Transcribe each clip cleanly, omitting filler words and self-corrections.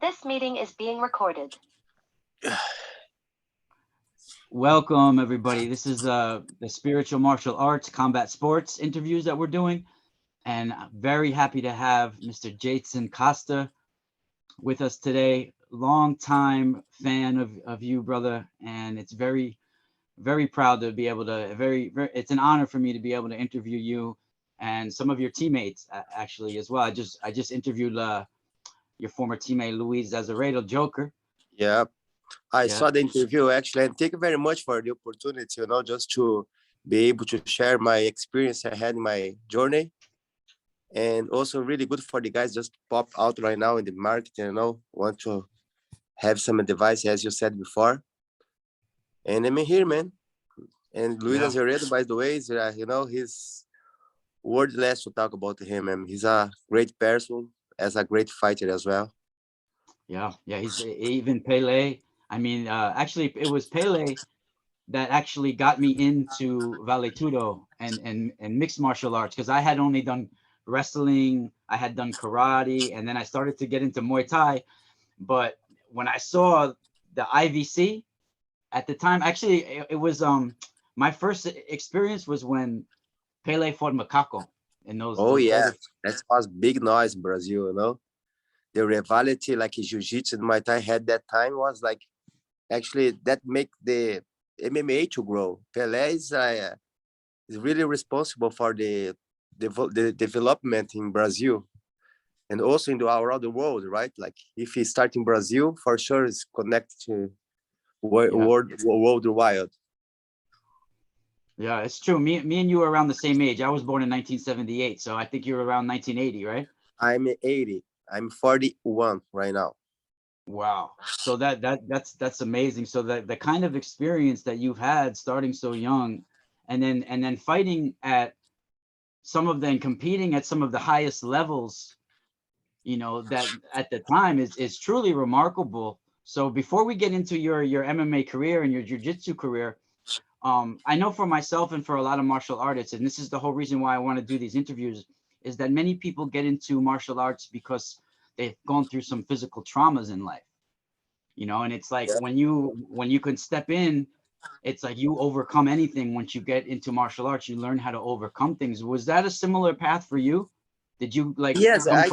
This meeting is being recorded. Welcome, everybody. This is the spiritual martial arts combat sports interviews that we're doing. And I'm very happy to have Mr. Jadyson Costa with us today. Long time fan of you, brother. And it's very, very proud to be able to, it's an honor for me to be able to interview you and some of your teammates actually as well. I just interviewed your former teammate, Luis Azeredo Joker. Yeah, I Yeah. saw the interview actually, and thank you very much for the opportunity, just to be able to share my experience I had in my journey. And also really good for the guys just pop out right now in the market, want to have some advice, as you said before. And I'm here, man. And Luis Azeredo, by the way, is, he's wordless to talk about him. And he's a great person, as a great fighter as well. Yeah, he's even Pele. I mean, actually, it was Pele that actually got me into Vale Tudo and mixed martial arts, because I had only done wrestling, I had done karate, and then I started to get into Muay Thai. But when I saw the IVC at the time, actually, it was my first experience was when Pele fought Macaco in those. Oh, those yeah, early... that was big noise in Brazil. The rivalry like Jiu Jitsu and Muay Thai had that time was like actually that make the MMA to grow. Pelé is really responsible for the development in Brazil and also in around the world, right? Like if he start in Brazil, for sure it's connected to worldwide. Yeah, it's true. Me and you are around the same age. I was born in 1978, so I think you were around 1980, right? I'm 80. I'm 41 right now. Wow. So that's amazing. So the kind of experience that you've had starting so young, and then fighting at competing at some of the highest levels, that at the time is truly remarkable. So before we get into your MMA career and your jiu-jitsu career, I know for myself and for a lot of martial artists, and this is the whole reason why I want to do these interviews, is that many people get into martial arts because they've gone through some physical traumas in life, and it's like when you can step in, it's like you overcome anything. Once you get into martial arts, you learn how to overcome things. Was that a similar path for you? Did you Yes, I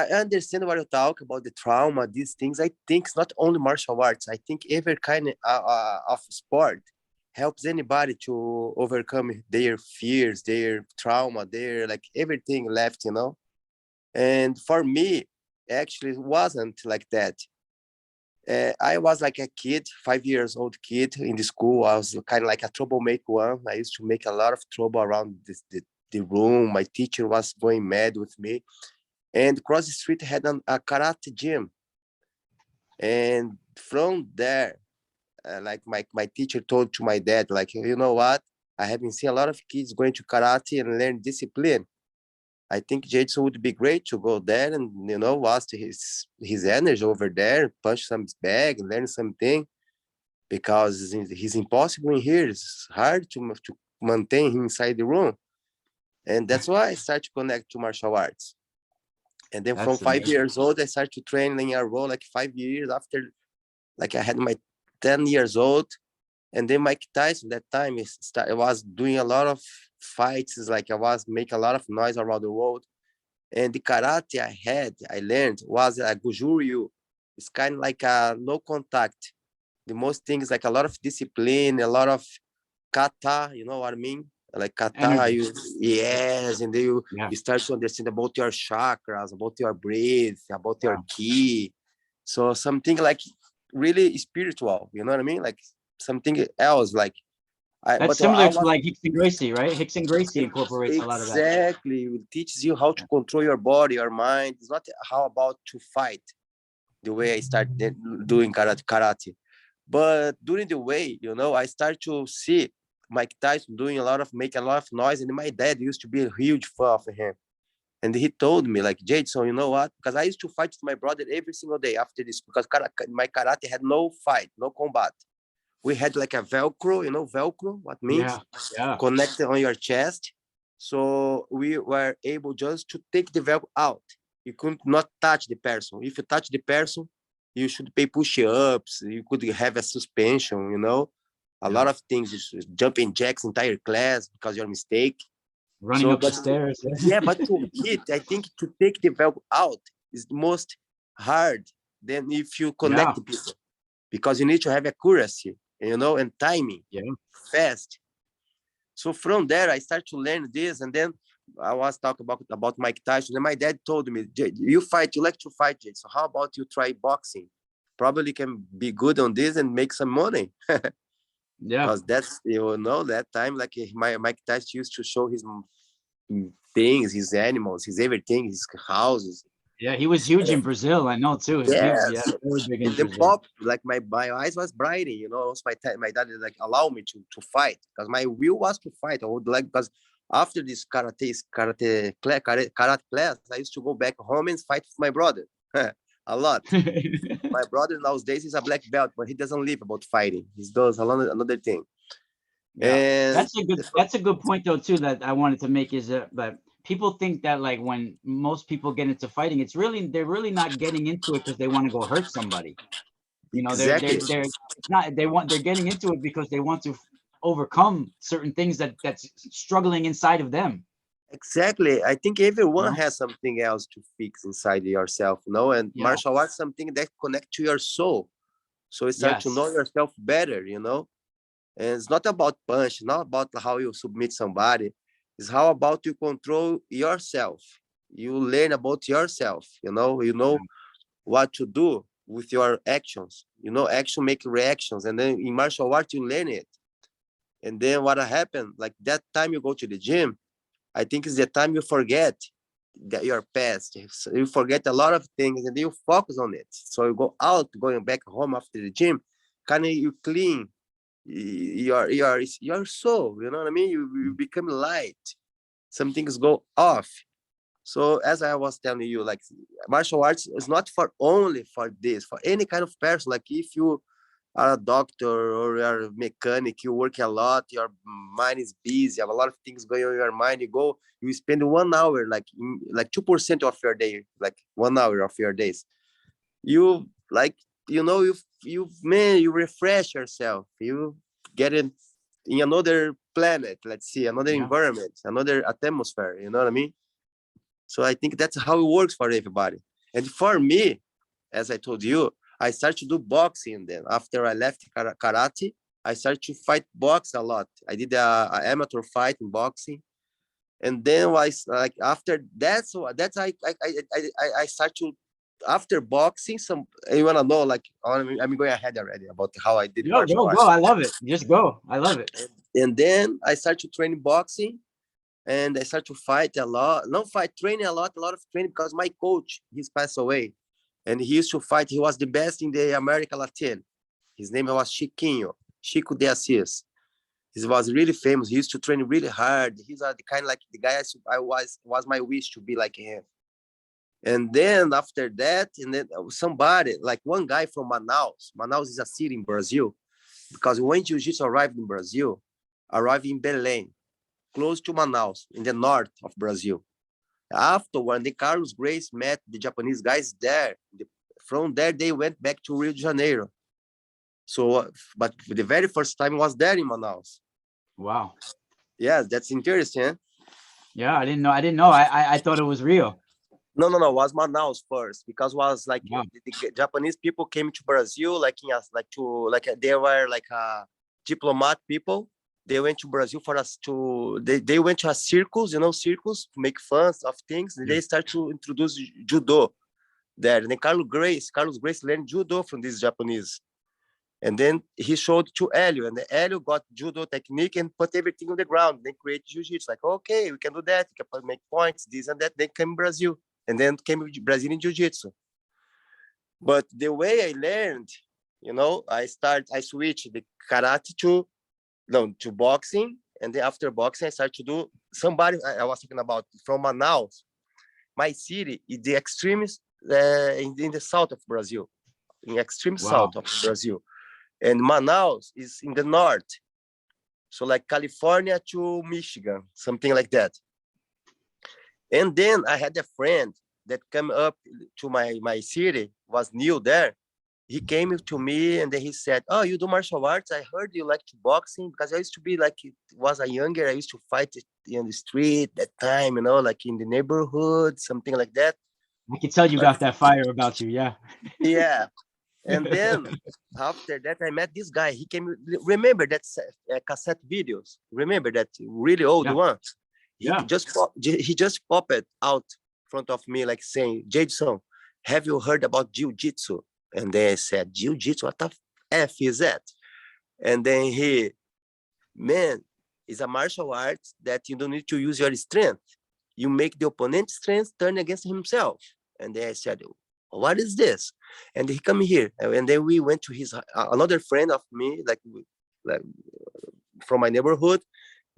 understand what you talk about, the trauma, these things. I think it's not only martial arts. I think every kind of sport helps anybody to overcome their fears, their trauma, their like everything left. And for me, actually, it wasn't like that. I was like a kid, 5 years old kid in the school. I was kind of like a troublemaker one. I used to make a lot of trouble around the room. My teacher was going mad with me. And across the street had a karate gym. And from there, like my teacher told to my dad, like, you know what? I have been seeing a lot of kids going to karate and learn discipline. I think Jadyson would be great to go there and, waste his energy over there, punch some bag, learn something, because he's impossible in here. It's hard to maintain him inside the room. And that's why I started to connect to martial arts. And then from 5 years old, I started to train in a row, like 5 years after, like I had my 10 years old. And then Mike Tyson, that time, I was doing a lot of fights. It's like I was making a lot of noise around the world. And the karate I learned was a Gujuryu. It's kind of like a no contact. The most things like a lot of discipline, a lot of kata, you know what I mean? Like kata, yes, and then you start to understand about your chakras, about your breath, about your ki. So something like really spiritual, you know what I mean? Like something else, like that's similar to like Hickson Gracie, right? Hickson Gracie incorporates a lot of that. Exactly. It teaches you how to control your body, your mind. It's not how about to fight the way I started doing karate. But during the way, I started to see Mike Tyson making a lot of noise. And my dad used to be a huge fan of him. And he told me, like, Jadyson, you know what? Because I used to fight with my brother every single day after this, because my karate had no fight, no combat. We had like a Velcro, Velcro, what means? Connected on your chest. So we were able just to take the Velcro out. you could not touch the person. If you touch the person, you should pay push-ups. You could have a suspension, you know, a lot of things. Jumping jacks entire class because your mistake. Running up the stairs. Yeah, but to hit, I think to take the belt out is the most hard than if you connect the people, because you need to have accuracy, you know, and timing, fast. So from there, I started to learn this, and then I was talking about Mike Tyson, and my dad told me, you like to fight, Jay, so how about you try boxing? Probably can be good on this and make some money. Because that's, you know, that time, like Mike Tyson used to show his things, his animals, his everything, his houses. Yeah, he was huge in Brazil. I know too. Yes. Really big in And then Brazil. pop, like my eyes was brighter, you know. Also my dad like allow me to fight, because my will was to fight. I would like, because after this karate class, I used to go back home and fight with my brother a lot. My brother nowadays is a black belt, but he doesn't live about fighting. He does another thing. Yeah, that's a good point though too that I wanted to make, is that people think that like when most people get into fighting, they're really not getting into it because they want to go hurt somebody. You know, they're getting into it because they want to overcome certain things that's struggling inside of them. Exactly. I think everyone has something else to fix inside yourself, you know, and martial arts something that connect to your soul. So you start to know yourself better, you know. And it's not about punch, not about how you submit somebody. It's how about you control yourself. You learn about yourself, you know what to do with your actions. You know, action make reactions. And then in martial arts, you learn it. And then what happened, like that time you go to the gym, I think it's the time you forget that your past. So you forget a lot of things and you focus on it. So you go out, going back home after the gym, kind of you clean your soul, you know what I mean? You become light. Some things go off. So as I was telling you, like martial arts is not for only for this, for any kind of person. Like if you are a doctor or you're a mechanic, you work a lot, your mind is busy, you have a lot of things going on in your mind, you spend 1 hour, like 2% of your day, like 1 hour of your days. You like, you know, you refresh yourself, you get in another planet, let's see, another environment, another atmosphere, you know what I mean? So I think that's how it works for everybody. And for me, as I told you, I started to do boxing. Then after I left karate, I started to fight box a lot. I did a amateur fight in boxing. And then like after that, so that's I start to, after boxing, you wanna know, like I'm going ahead already about how I did martial arts. Go, I love it. Just go. I love it. And then I started to train boxing, and I started to fight a lot. Training a lot of training, because my coach, he's passed away. And he used to fight. He was the best in the America Latin. His name was Chico de Assis. He was really famous. He used to train really hard. He's the kind of like the guy was my wish to be like him. And then after that, and then somebody, like one guy from Manaus. Manaus is a city in Brazil. Because when Jiu-Jitsu arrived in Brazil, arrived in Belém, close to Manaus, in the north of Brazil. After when the Carlos Grace met the Japanese guys there, from there they went back to Rio de Janeiro. So, but the very first time was there in Manaus. Wow. Yeah, that's interesting. Eh? Yeah, I didn't know. I thought it was real. No, it was Manaus first, because it was like the Japanese people came to Brazil, like they were like diplomat people. They went to Brazil for us to, they went to a circus, you know, to make fun of things. And they start to introduce judo there. And then Carlos Grace learned judo from these Japanese. And then he showed to Helio, and Helio got judo technique and put everything on the ground. They create jiu-jitsu, like, okay, we can do that. We can make points, this and that. They came Brazil, and then came Brazilian jiu-jitsu. But the way I learned, you know, I switched the karate to boxing, and then after boxing, I started to do somebody I was talking about from Manaus. My city is the extremist in the south of Brazil, in extreme south of Brazil, and Manaus is in the north, so like California to Michigan, something like that. And then I had a friend that came up to my city was new there. He came to me and then he said, "Oh, you do martial arts? I heard you like to boxing because I used to be like, it was a younger. I used to fight in the street that time, like in the neighborhood, something like that." I can tell you But got that fire about you. Yeah. yeah, and then after that, I met this guy. He came. Remember that cassette videos? Remember that really old Yeah. one? Yeah. He just popped it out in front of me, like saying, "Jadyson, have you heard about Jiu Jitsu?" And then I said, "Jiu Jitsu? What the f is that?" And then man, it's a martial art that you don't need to use your strength. You make the opponent's strength turn against himself. And then I said, "What is this?" And he come here, and then we went to his another friend of me, like from my neighborhood.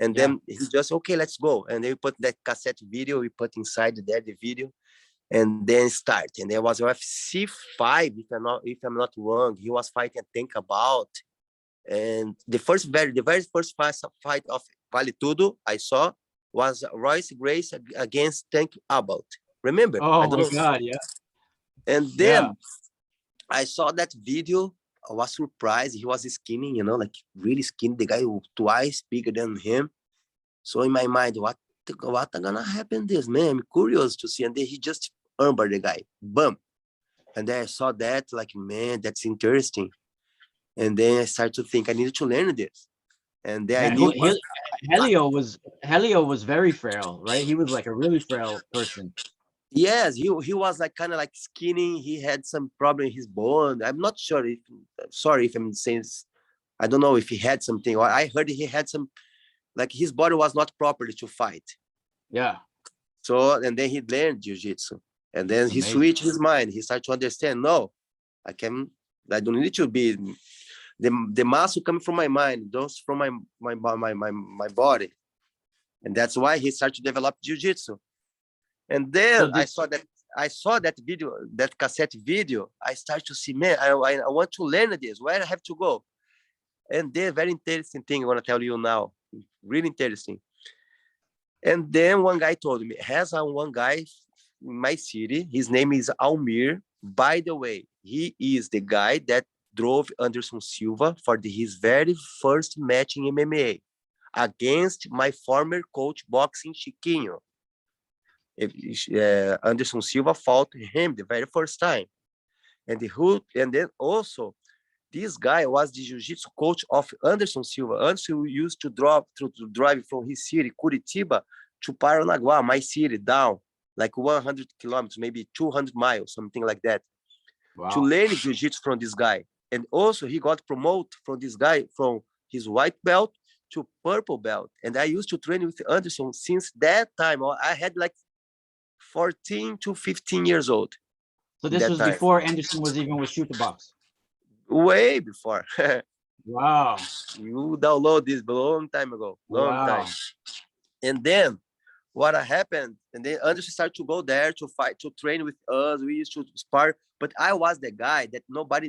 And Yeah. then he just, "Okay, let's go." And then we put that cassette video, we put inside there the video, and then start. And there was UFC 5, if I'm not wrong. He was fighting Think About. And the very first fight of Vale Tudo I saw was Royce Grace against Tank About. Remember? I Oh don't my know. God. Yeah. And Yeah. then I saw that video. I was surprised. He was skinny, like really skinny. The guy was twice bigger than him. So in my mind, what gonna happen this, man? I'm curious to see. And then he just armbar the guy. Bump. And then I saw that, like, man, that's interesting. And then I started to think I needed to learn this. And then I Yeah. knew Helio was very frail, right? He was like a really frail person. yes, he was like kind of like skinny. He had some problem in his bone. I'm not sure if sorry if I'm saying I don't know if he had something. Or I heard he had some, like, his body was not properly to fight. Yeah. So and then he learned jiu-jitsu. And then he Amazing. switched his mind. He started to understand, no, I don't need to be the muscle coming from my mind, those from my body. And that's why he started to develop jiu-jitsu. And So then did I saw that video, that cassette video. I started to see, man, I want to learn this. Where I have to go? And then very interesting thing I want to tell you now. Really interesting. And then one guy told me, has one guy in my city. His name is Almir. By the way, he is the guy that drove Anderson Silva for his very first match in MMA against my former coach boxing, Chiquinho. Anderson Silva fought him the very first time. And then also this guy was the jiu-jitsu coach of Anderson Silva. Anderson used to drive from his city, Curitiba, to Paranaguá, my city, down like 100 kilometers, maybe 200 miles, something like that, to wow. learn jiu-jitsu from this guy. And also he got promoted from this guy from his white belt to purple belt. And I used to train with Anderson since that time. I had like 14 to 15 years old. So this That was time, before Anderson was even with Chute Boxe. way before. Wow. You download this long time ago, long Wow. time. And then what happened? And then Anderson started to go there to fight, to train with us. We used to spar, but I was the guy that nobody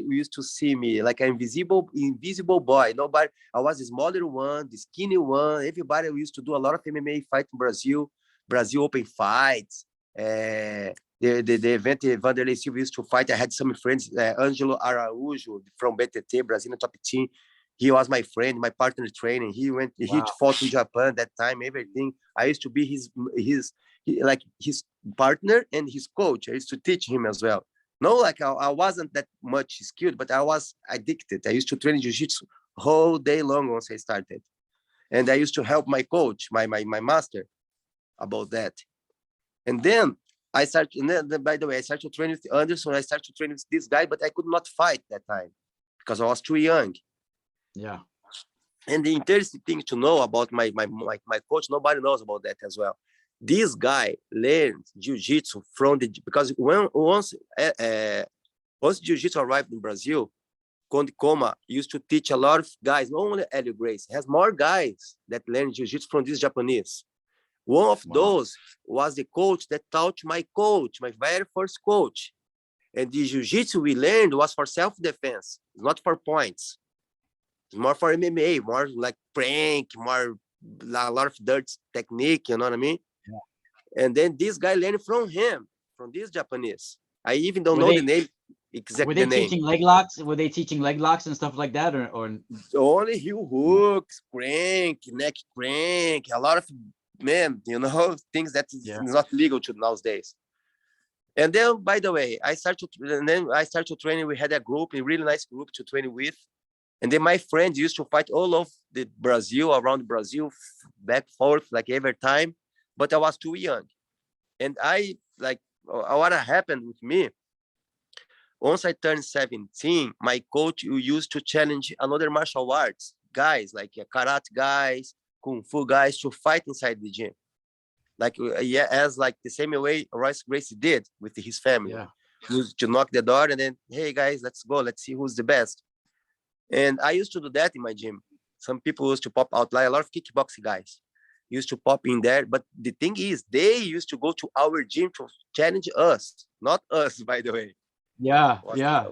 used to see me, like an invisible boy. Nobody. I was the smaller one, the skinny one. Everybody used to do a lot of MMA fight in Brazil Open fights. The event Wanderlei used to fight. I had some friends, Angelo Araújo from BTT, Brazilian top team. He was my friend, my partner training. He Wow. fought in Japan that time, everything. I used to be his partner and his coach. I used to teach him as well. No, like I wasn't that much skilled, but I was addicted. I used to train jiu-jitsu whole day long once I started. And I used to help my coach, my master, about that. And then by the way, I started to train with Anderson. I started to train with this guy, but I could not fight that time because I was too young. Yeah. And the interesting thing to know about my coach, nobody knows about that as well. This guy learned jiu-jitsu because once jiu-jitsu arrived in Brazil, Conde Coma used to teach a lot of guys, not only Hélio Gracie, has more guys that learned jiu-jitsu from this Japanese. One of those was the coach that taught my very first coach. And the jiu-jitsu we learned was for self-defense, not for points. It's more for MMA, more like prank, more a lot of dirt technique, you know what I mean? Yeah. And then this guy learned from him, from this Japanese. I even don't Were know they the name, were exact they the name. teaching leg locks? Were they teaching leg locks and stuff like that, or Only heel hooks, crank, neck crank, a lot of, man, you know, things that is yeah? not legal to nowadays. And then, by the way, I started to train. We had a group, a really nice group to train with. And then my friends used to fight all of the Brazil, around Brazil, back forth, like every time. But I was too young. And I, like, what happened with me, once I turned 17, my coach used to challenge another martial arts guys, like karate guys, kung fu guys, to fight inside the gym. Like, yeah, as like the same way Royce Gracie did with his family. Yeah. He used to knock the door and then, hey guys, let's go. Let's see who's the best. And I used to do that in my gym. Some people used to pop out, like a lot of kickboxing guys used to pop in there. But the thing is, they used to go to our gym to challenge us, not us, by the way. Yeah. Yeah.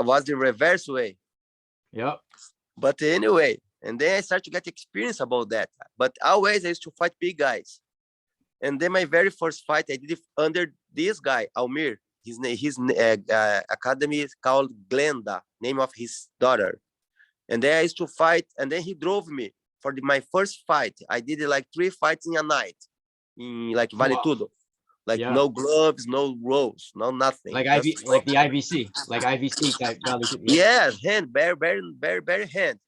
Was the reverse way. Yep. But anyway, and then I started to get experience about that. But always I used to fight big guys. And then my very first fight I did it under this guy, Almir. His academy is called Glenda, name of his daughter. And then I used to fight, and then he drove me for my first fight. I did like 3 fights in a night, in like Vale Tudo. Like Yeah. no gloves, no rolls, no nothing. Like like the IVC, like IVC type value. Yeah, hand, bare hand.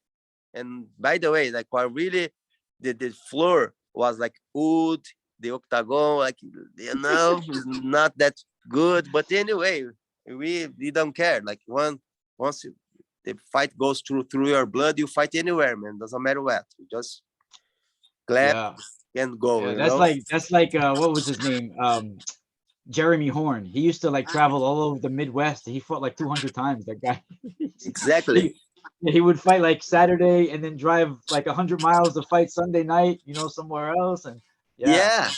And by the way, like what really, the floor was like wood, the octagon, like, you know, not that good. But anyway, we don't care. Like once the fight goes through your blood, you fight anywhere, man. Doesn't matter what. You just clap and go. Yeah, You that's know. like what was his name? Jeremy Horn. He used to like travel all over the Midwest. He fought like 200 times. That guy. Exactly. He would fight like Saturday and then drive like 100 miles to fight Sunday night, you know, somewhere else. And yeah,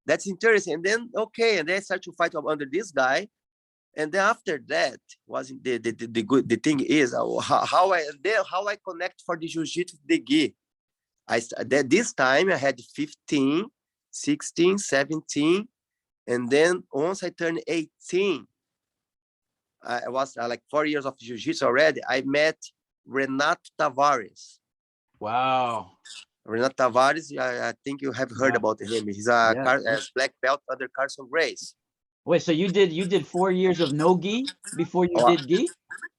that's interesting. And then okay, and then I start to fight under this guy. And then after that, wasn't the good. The thing is how I connect for the jiu-jitsu the gi. This time I had 15, 16, 17, and then once I turned 18, I was like 4 years of jiu-jitsu already. I met Renato Tavares. wow. Renato Tavares, I think you have heard about him. He's a black belt under Carson Grace. Wait, so you did 4 years of no gi before you did gi?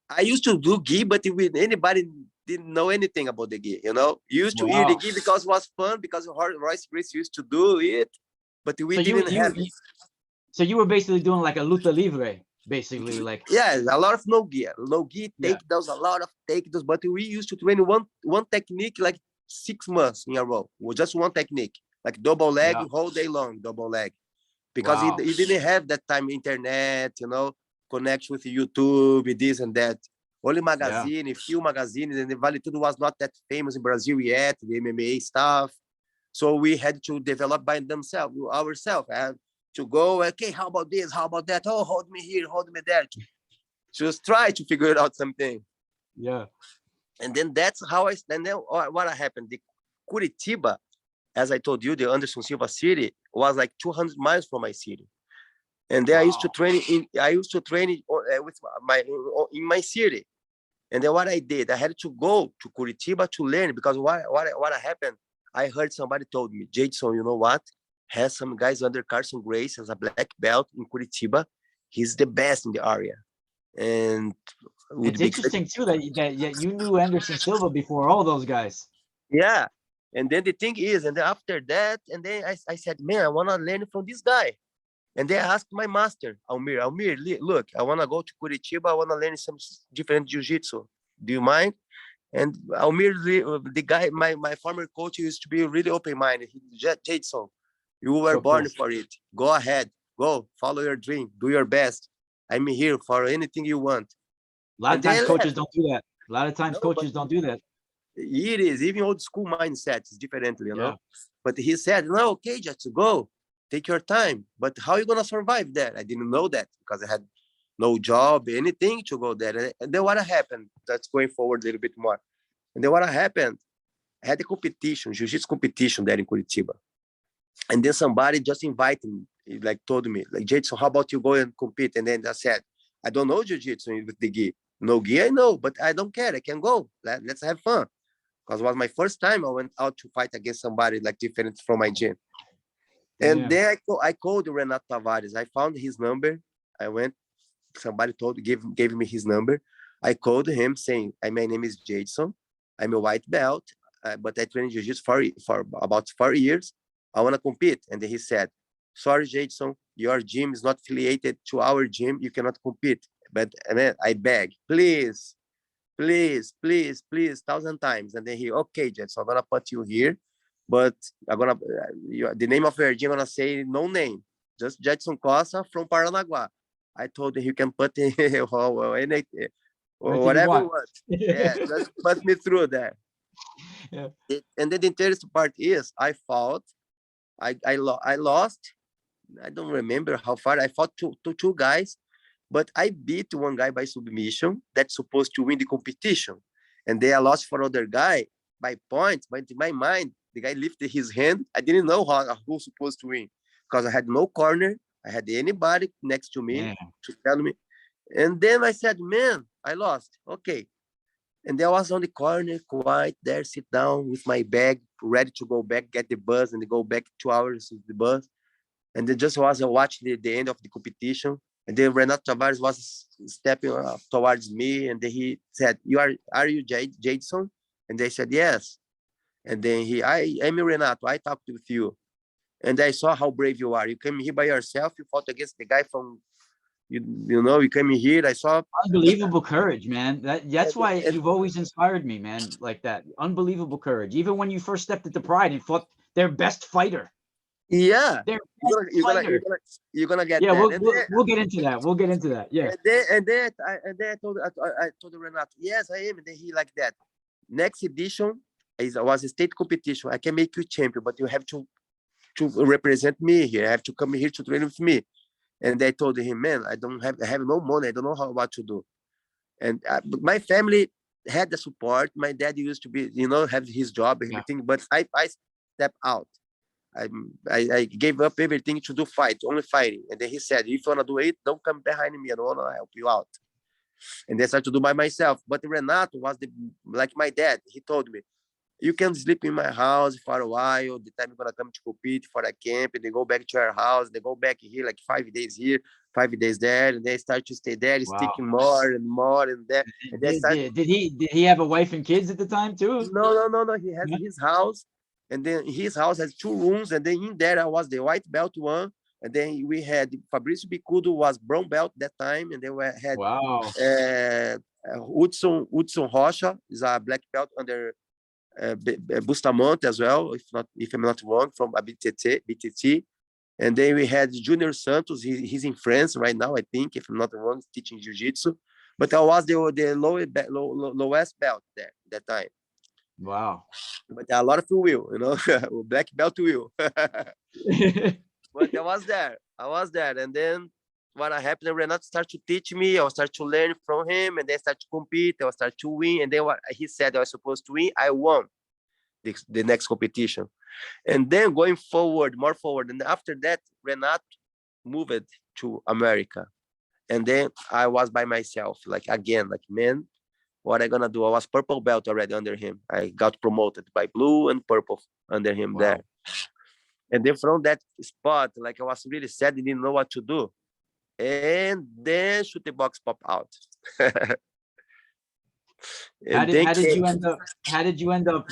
I used to do gi, but with anybody didn't know anything about the gi, you know. Used to eat the gi because it was fun, because Royce Gracie used to do it, but we didn't have it. So you were basically doing like a luta libre, basically, like a lot of no gi, takedowns, a lot of takedowns, but we used to train one technique like 6 months in a row, with just one technique, like double leg whole day long, double leg, because he didn't have that time internet, you know, connection with YouTube, this and that. Only magazine, a few magazines, and the Vale Tudo was not that famous in Brazil yet, the MMA stuff. So we had to develop by ourselves. I had to go, okay, how about this? How about that? Oh, hold me here, hold me there. Just try to figure out something. Yeah. And then that's how and then what happened? The Curitiba, as I told you, the Anderson Silva city was like 200 miles from my city. And then I used to train with in my city. And then what I did, I had to go to Curitiba to learn, because what happened, I heard somebody told me, Jadyson, you know what? Has some guys under Carson Grace as a black belt in Curitiba. He's the best in the area. And it's interesting too that you knew Anderson Silva before all those guys. Yeah. And then the thing is, and then after that, and then I said, man, I want to learn from this guy. And then I asked my master, Almir, look, I want to go to Curitiba. I want to learn some different jiu-jitsu. Do you mind? And Almir, the guy, my former coach, used to be really open-minded. Jadyson, you were born for it. Go ahead. Go. Follow your dream. Do your best. I'm here for anything you want. A lot of times coaches don't do that. A lot of times coaches don't do that. It is. Even old school mindset is differently, you know. But he said, no, okay, just go. Take your time. But how are you going to survive there? I didn't know that, because I had no job, anything to go there. And then what happened? That's going forward a little bit more. And then what happened? I had a competition, jiu-jitsu competition there in Curitiba. And then somebody just invited me. He like told me, like, Jadyson, how about you go and compete? And then I said, I don't know jiu-jitsu with the gi. No gi, I know, but I don't care. I can go. Let's have fun. Because it was my first time I went out to fight against somebody like different from my gym. And then I called Renato Tavares. I found his number. I went, somebody gave me his number. I called him saying, my name is Jadyson. I'm a white belt, but I trained jiu-jitsu for about 4 years. I want to compete. And then he said, sorry, Jadyson, your gym is not affiliated to our gym. You cannot compete. But man, I beg, please, 1,000 times. And then he, okay, Jadyson, I'm going to put you here. But I'm going to, the name of your gym, I'm going to say no name. Just Jadyson Costa from Paranaguá. I told him you can put in whatever you want. Yeah, just put me through there. Yeah. And then the interesting part is I fought. I lost. I don't remember how far. I fought two guys, but I beat one guy by submission that's supposed to win the competition. And then I lost for other guy by points. But in my mind, the guy lifted his hand. I didn't know who was supposed to win because I had no corner. I had anybody next to me to tell me. And then I said, man, I lost. Okay. And then I was on the corner, quiet there, sit down with my bag, ready to go back, get the bus, and go back 2 hours with the bus. And then just was watching the end of the competition. And then Renato Tavares was stepping towards me, and then he said, "Are you Jadyson?" And they said, "Yes." And then I'm Renato. I talked with you, and I saw how brave you are. You came here by yourself. You fought against the guy from, you came here. I saw unbelievable courage, man. That's why you've always inspired me, man. Like that, unbelievable courage. Even when you first stepped at the Pride and fought their best fighter. Yeah, Their you're gonna get yeah. that. We'll get into that. We'll get into that. Yeah. And then I told Renato, yes, I am. And then he like that. Next edition was a state competition. I can make you champion, but you have to represent me here. I have to come here to train with me. And I told him, man, I have no money. I don't know what to do. And but my family had the support. My dad used to be, have his job and everything. But I stepped out. I gave up everything to do only fighting. And then he said, if you want to do it, don't come behind me. I don't want to help you out. And then I started to do by myself. But Renato was like my dad. He told me, you can sleep in my house for a while. The time you're going to come to compete for a camp, and then go back to your house. They go back here like 5 days here, 5 days there. And they start to stay there, sticking more and more. And there. And did he have a wife and kids at the time too? No. He has his house. And then his house has 2 rooms. And then in there, I was the white belt one. And then we had Fabrício Bicudo was brown belt that time. And then we had Hudson Rocha is a black belt under Bustamante as well, if I'm not wrong, from BTT. And then we had Junior Santos. He's in France right now, I think, if I'm not wrong, teaching jiu-jitsu. But I was the lowest belt there that time. Wow. But a lot of will, black belt will. But I was there. And then what happened, Renato started to teach me. I started to learn from him, and then I started to compete. I started to win. And then what he said I was supposed to win, I won the next competition. And then going more forward. And after that, Renato moved to America. And then I was by myself, man, what I gonna do? I was purple belt already under him. I got promoted by blue and purple under him there. And then from that spot, I was really sad, didn't know what to do. And then Chute Boxe pop out. How did you end up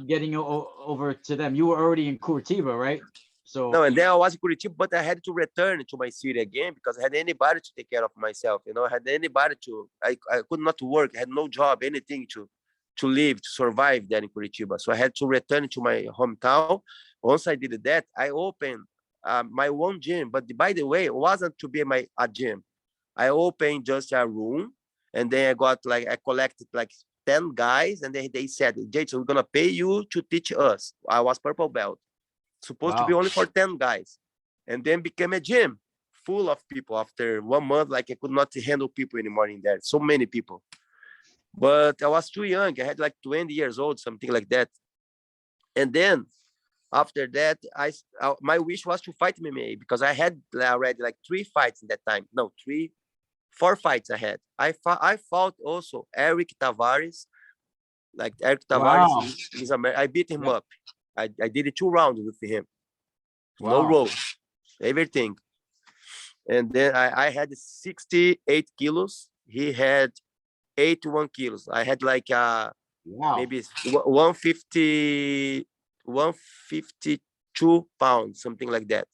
getting over to them? You were already in Curitiba, right? So no, and then I was in Curitiba, but I had to return to my city again because I had anybody to take care of myself. I had anybody I could not work. I had no job, anything to live, to survive there in Curitiba. So I had to return to my hometown. Once I did that, I opened my own gym. But by the way, it wasn't to be a gym. I opened just a room, and then I collected 10 guys, and they said, Jadyson, we're gonna pay you to teach us. I was purple belt, supposed to be only for 10 guys, and then became a gym full of people. After 1 month, I could not handle people anymore in there. So many people. But I was too young. I had 20 years old, something like that. And then After that, my wish was to fight MMA because I had already like 3 fights in that time. No, 4 fights I had. I fought also Eric Tavares. Like Eric Tavares, Wow. I beat him Yeah. up. I did it 2 rounds with him. No Wow. rolls, everything. And then I had 68 kilos. He had 81 kilos. I had like Wow. maybe 150, 152 pounds, something like that.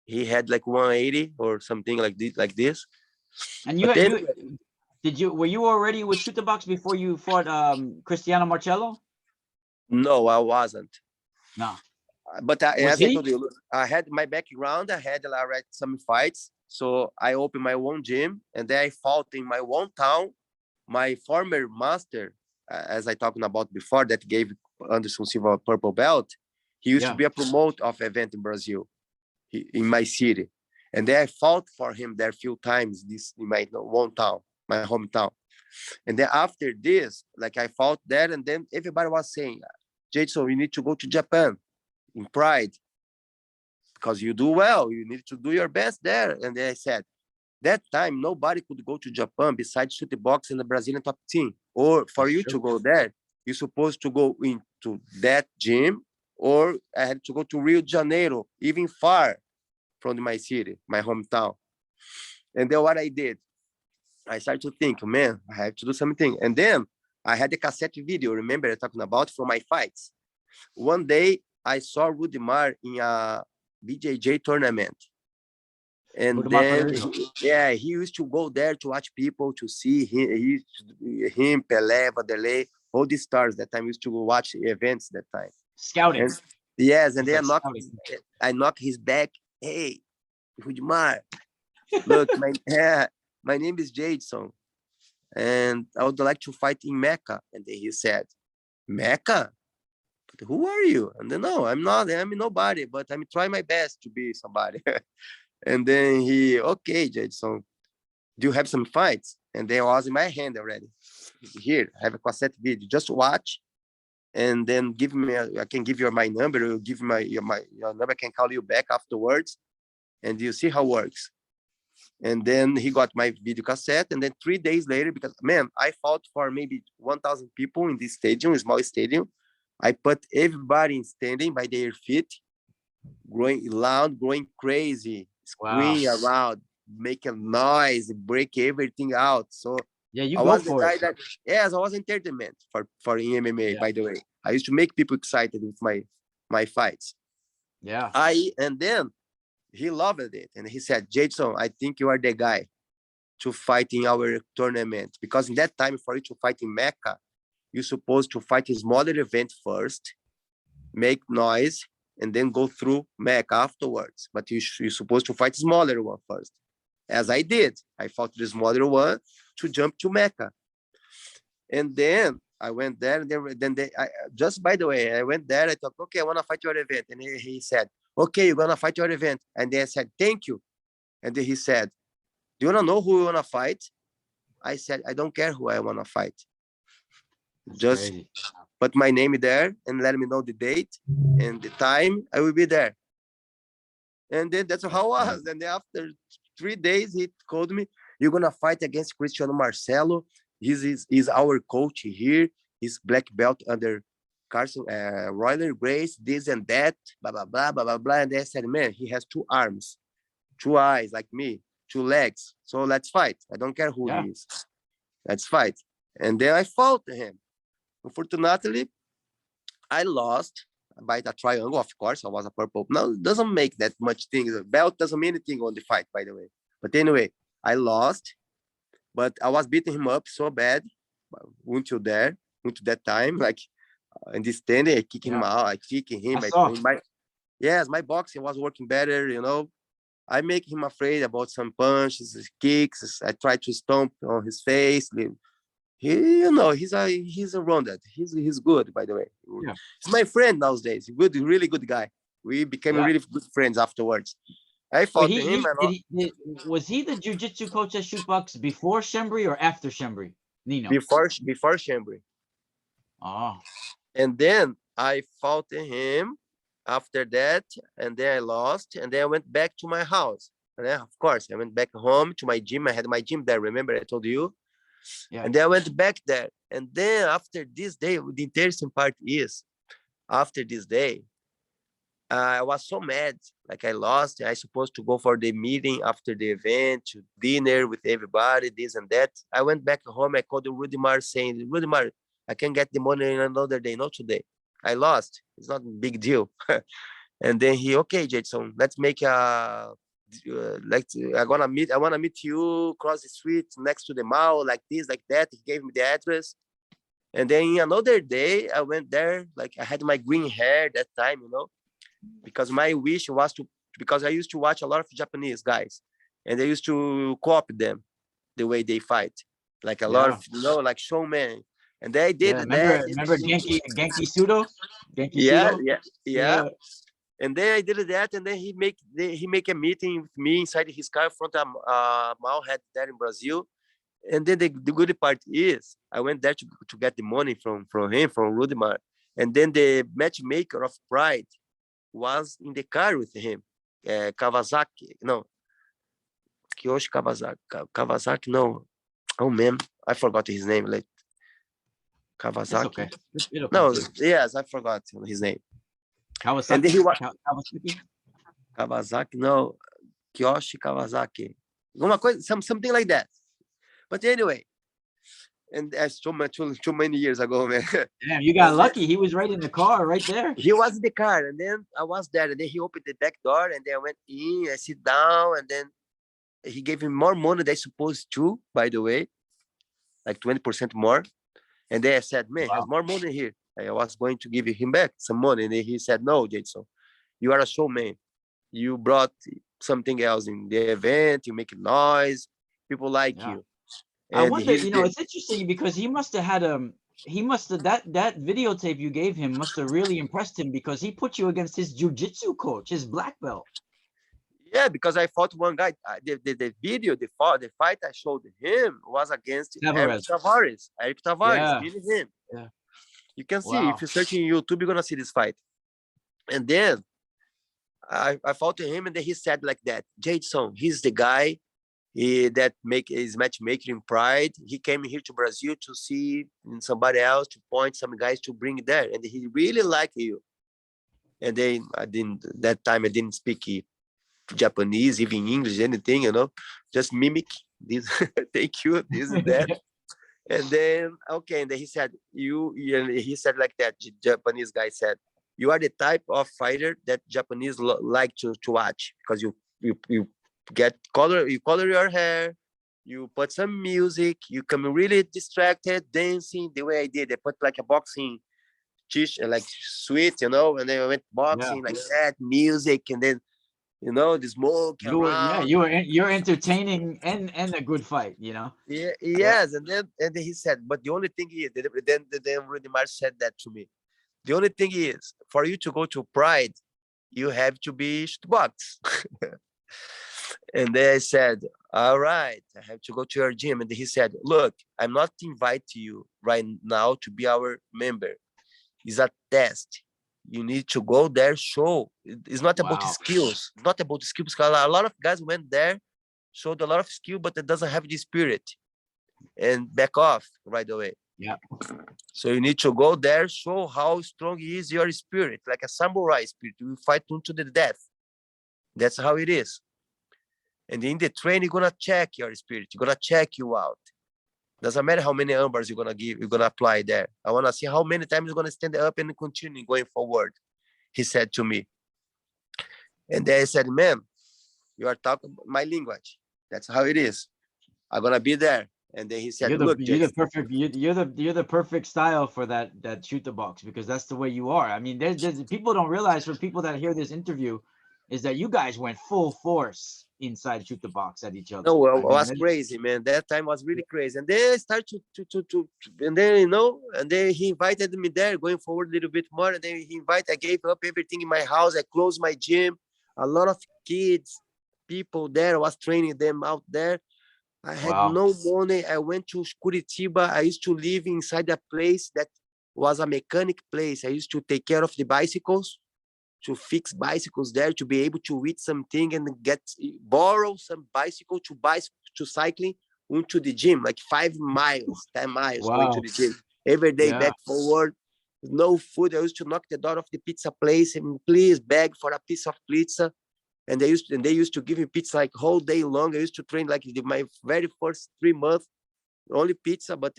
He had like 180 or something like this. And But anyway, were you already with Chute Boxe before you fought Cristiano Marcello? no, I wasn't. No. But as I told you, I had my background. I had already some fights. So I opened my own gym, and then I fought in my own town. My former master, as I talked about before, that gave Anderson Silva a purple belt, he used to be a promoter of event in Brazil, in my city. And then I fought for him there a few times in my own town, my hometown. And then after this, like I fought there, and then everybody was saying, Jadyson, you need to go to Japan in Pride because you do well. You need to do your best there. And then I said, that time, nobody could go to Japan besides Chute Boxe and the Brazilian top team. Or for you to go there, you're supposed to go into that gym, or I had to go to Rio de Janeiro, even far from my city, my hometown. And then what I did, I started to think, man, I have to do something. And then I had a cassette video, remember I talking about, from my fights. One day, I saw Rudimar in a BJJ tournament. And then, he used to go there to watch people, to see him, Pelé, Wanderlei, all these stars that time used to watch events that time. Scouting. And, yes, and then I knocked his back. Hey, Rudimar, look, my name is Jadyson, and I would like to fight in Mecca. And then he said, Mecca? But who are you? And then, no, I'm nobody, but I'm trying my best to be somebody. And then okay, Jadyson, do you have some fights? And they was in my hand already. Here, I have a cassette video. Just watch, and then give me. I can give you my number. Or give me your number. I can call you back afterwards, and you see how it works. And then he got my video cassette. And then 3 days later, because man, I fought for maybe 1,000 people in this stadium, a small stadium. I put everybody in standing by their feet, growing loud, going crazy. Scream around, make a noise, break everything out. So you I go was for the guy it. that, yes, I was entertainment for MMA, by the way. I used to make people excited with my fights. Yeah. And then he loved it. And he said, Jadyson, I think you are the guy to fight in our tournament. Because in that time, for you to fight in Mecca, you're supposed to fight a smaller event first, make noise, and then go through Mecca afterwards. But you're supposed to fight smaller one first. As I did. I fought the smaller one to jump to Mecca. And then I went there, and just by the way, I went there, I thought, okay, I want to fight your event. And he said, okay, you're going to fight your event. And then I said, thank you. And then he said, do you want to know who you want to fight? I said, I don't care who I want to fight. Just put my name there and let me know the date and the time. I will be there. And then that's how it was. And then after 3 days, he called me, you're going to fight against Cristiano Marcello. He's our coach here. He's black belt under Carson, Royler Grace, this and that, blah, blah, blah, blah, blah, blah. And they said, man, he has 2 arms, 2 eyes like me, 2 legs. So let's fight. I don't care who he is. Let's fight. And then I fought him. Unfortunately, I lost by the triangle, of course. I was a purple. No, it doesn't make that much thing. The belt doesn't mean anything on the fight, by the way. But anyway, I lost. But I was beating him up so bad until that time. Like in this standing, I kick him out. I kick him. My boxing was working better, you know. I make him afraid about some punches, kicks. I try to stomp on his face. He's around that. He's good, by the way. Yeah. He's my friend nowadays. Good, really good guy. We became really good friends afterwards. I fought him. Was he the jiu-jitsu coach at Chute Boxe before Chambry or after Chambry? Nino. Before Chambry. Oh. And then I fought him. after that, and then I lost, and then I went back to my house. And then, of course, I went back home to my gym. I had my gym there. Remember, I told you. Yeah. And then I went back there. And then after this day, the interesting part is, after this day, I was so mad. Like I lost. I supposed to go for the meeting after the event, to dinner with everybody, this and that. I went back home. I called Rudimar saying, Rudimar, I can get the money in another day, not today. I lost. It's not a big deal. And then he, okay, Jadyson, let's make a, I wanna meet you across the street next to the mall, like this, like that. He gave me the address. And then another day, I went there, like I had my green hair that time, because my wish was because I used to watch a lot of Japanese guys, and I used to copy them, the way they fight, like a lot of, like showman. And they did that. Remember Genki Sudo? Genki Yeah, Sudo? yeah. And then I did that, and then he make a meeting with me inside his car in front of mall head there in Brazil. And then the good part is, I went there to get the money from him, from Rudimar. And then the matchmaker of Pride was in the car with him. Kawasaki, no. Kiyoshi Kawasaki, no. Oh, man, I forgot his name. Like Kawasaki. Okay. No, yes, I forgot his name. Kawasaki. And then he was Kawasaki? Kawasaki, no. Kiyoshi Kawasaki. Something like that. But anyway, and that's too many years ago, man. Damn, you got lucky. He was right in the car, right there. He was in the car, and then I was there, and then he opened the back door, and then I went in, I sit down, and then he gave me more money than I supposed to, by the way, like 20% more. And then I said, man, there's more money here. I was going to give him back some money, and then he said, no, Jadyson, you are a showman. You brought something else in the event. You make noise. People like you. And I wonder, it's interesting because he must have had that videotape you gave him must have really impressed him, because he put you against his jiu-jitsu coach, his black belt. Yeah, because I fought one guy. The video, the fight I showed him was against Eric Tavares. Yeah. Really him. Yeah. You can see, if you search in YouTube, you're gonna see this fight. And then I fought him, and then he said like that, Jadyson, he's the guy that is matchmaker in Pride. He came here to Brazil to see somebody else, to point some guys to bring there, and he really liked you. And then I didn't speak Japanese, even English, anything, just mimic this. Thank you, this and that. And then and then he said, he said like that, Japanese guy said, you are the type of fighter that Japanese like to watch, because you color your hair, you put some music, you come really distracted, dancing the way I did. I put like a boxing like sweet, and then I went boxing like that, music, and then the smoke around. You're entertaining and a good fight, Yeah, yes. And then he said, but the only thing is, then Rudimar said that to me. The only thing is, for you to go to Pride, you have to be Chute Boxe. And then I said, all right, I have to go to your gym. And he said, look, I'm not inviting you right now to be our member. It's a test. You need to go there, show. It's not about the skills. It's not about the skills. Because a lot of guys went there, showed a lot of skill, but it doesn't have the spirit, and back off right away. Yeah. So you need to go there, show how strong is your spirit, like a samurai spirit. You fight unto the death. That's how it is. And in the training, you're gonna check your spirit. You're gonna check you out. Doesn't matter how many numbers you're gonna apply there. I wanna see how many times you're gonna stand up and continue going forward, he said to me. And then I said, man, you are talking my language. That's how it is. I'm gonna be there. And then he said, you're look, the perfect style for that Chute Boxe, because that's the way you are. I mean, there's people don't realize, for people that hear this interview, is that you guys went full force inside Chute Boxe at each other. No, it was crazy, man. That time was really crazy. And then I started to and then, and then he invited me there, going forward a little bit more. And then I gave up everything in my house. I closed my gym. A lot of kids, people there, I was training them out there. I had no money. I went to Curitiba. I used to live inside a place that was a mechanic place. I used to take care of the bicycles. to fix bicycles there, to be able to eat something and borrow some bicycle to cycling into the gym, like 5 miles, 10 miles going to Wow. the gym every day, Yeah. back forward, no food. I used to knock the door of the pizza place and please beg for a piece of pizza. And they used to give me pizza like whole day long. I used to train like my very first 3 months, only pizza, but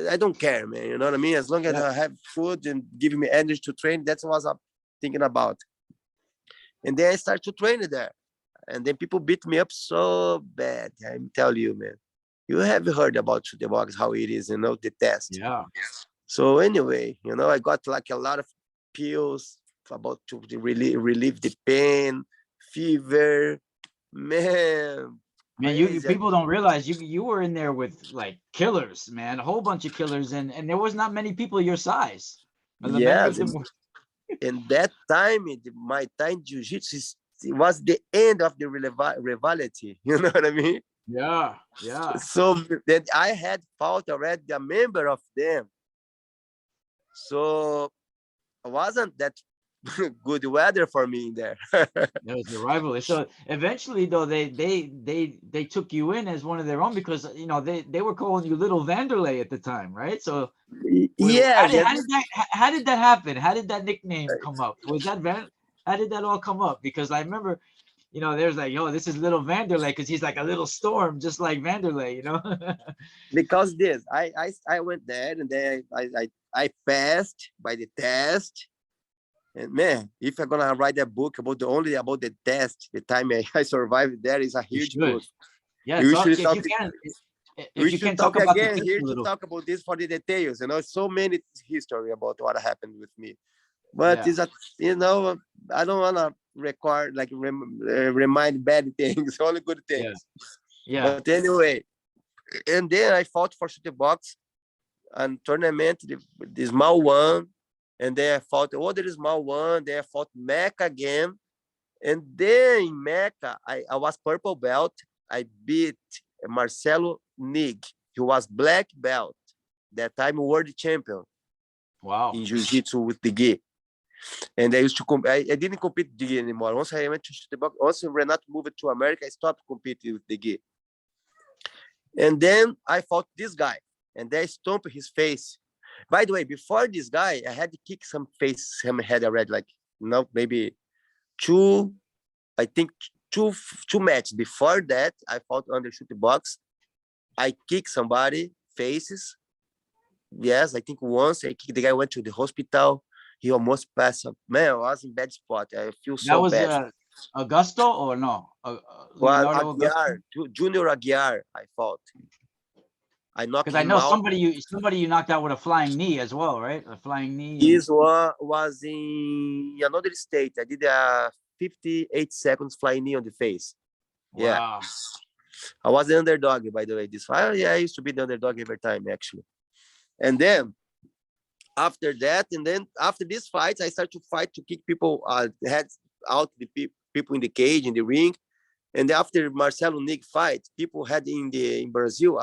I don't care, man. You know what I mean? As long as Yeah. I have food and giving me energy to train, that's what I'm thinking about. And then I started to train there. And then people beat me up so bad. I'm telling you, man. You have heard about Chute Boxe, how it is, the test. Yeah. So anyway, I got like a lot of pills about to relieve the pain, fever. Man, Man, you crazy. people don't realize you were in there with like killers, man, a whole bunch of killers, and there was not many people your size. Many of Yes, them were, and that time, my time jiu-jitsu, it was the end of the rivalry. You know what I mean? yeah, yeah. So then I had fought already a member of them. So it wasn't that good weather for me in there. That was the rivalry. So eventually, though, they took you in as one of their own because they were calling you Little Wanderlei at the time, right? So Yes, how did that happen? How did that nickname come up? Was that how did that all come up? Because I remember, there's like, oh, this is Little Wanderlei because he's like a little storm, just like Wanderlei, because this, I went there and then I passed by the test. And man, if I'm gonna write a book about the test, the time I survived there is a huge book. Yeah, We talk should if talk. you can. We If you should can talk talk about the again test here a to little. talk about this for the details. So many history about what happened with me. But Yeah. I don't wanna record like remind bad things, only good Yeah. things. Yeah. But anyway, and then I fought for Chute Boxe and tournament, the small one, and then I fought other small one. Then I fought Mecca again, and then in Mecca I was purple belt. I beat Marcelo Nig. He was black belt that time, world champion Wow. in jiu-jitsu with the gi. And I used to I didn't compete with the gi anymore. Once I went to Chute Boxe, once Renato moved to America, I stopped competing with the gi. And then I fought this guy, and they stomped his face. By the way, before this guy, I had to kick some head already, like maybe two, I think two matches. Before that, I fought under Chute Boxe. I kicked somebody faces. Yes, I think once I kicked the guy, went to the hospital. He almost passed up. Man, I was in bad spot. I feel That so was bad. Augusto or no? Well, Leonardo Augusto? Junior Aguiar, I fought. I knocked Because I him know out. somebody you knocked out with a flying knee as well, right? A flying knee. This one was in another state. I did a 58 seconds flying knee on the face. Yeah. Wow. I was the underdog, by the way. This fight, yeah, I used to be the underdog every time, actually. And then after that, and then after these fights, I started to fight to kick people heads out, the people in the cage, in the ring. And after Marcelo Nig fight, people had in Brazil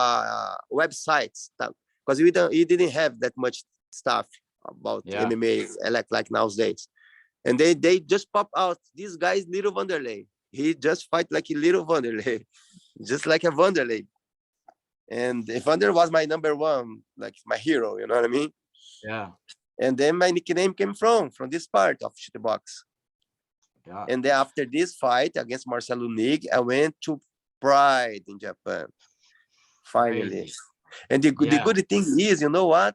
websites because we didn't have that much stuff about MMA like nowadays. And they just pop out. This guy is Little Wanderlei. He just fight like a Little Wanderlei, just like a Wanderlei. And Vander was my number one, like my hero. You know what I mean? Yeah. And then my nickname came from this part of Chute Boxe. Yeah. And then after this fight against Marcelo Nig, I went to Pride in Japan. Finally. Crazy. And the good thing is, you know what?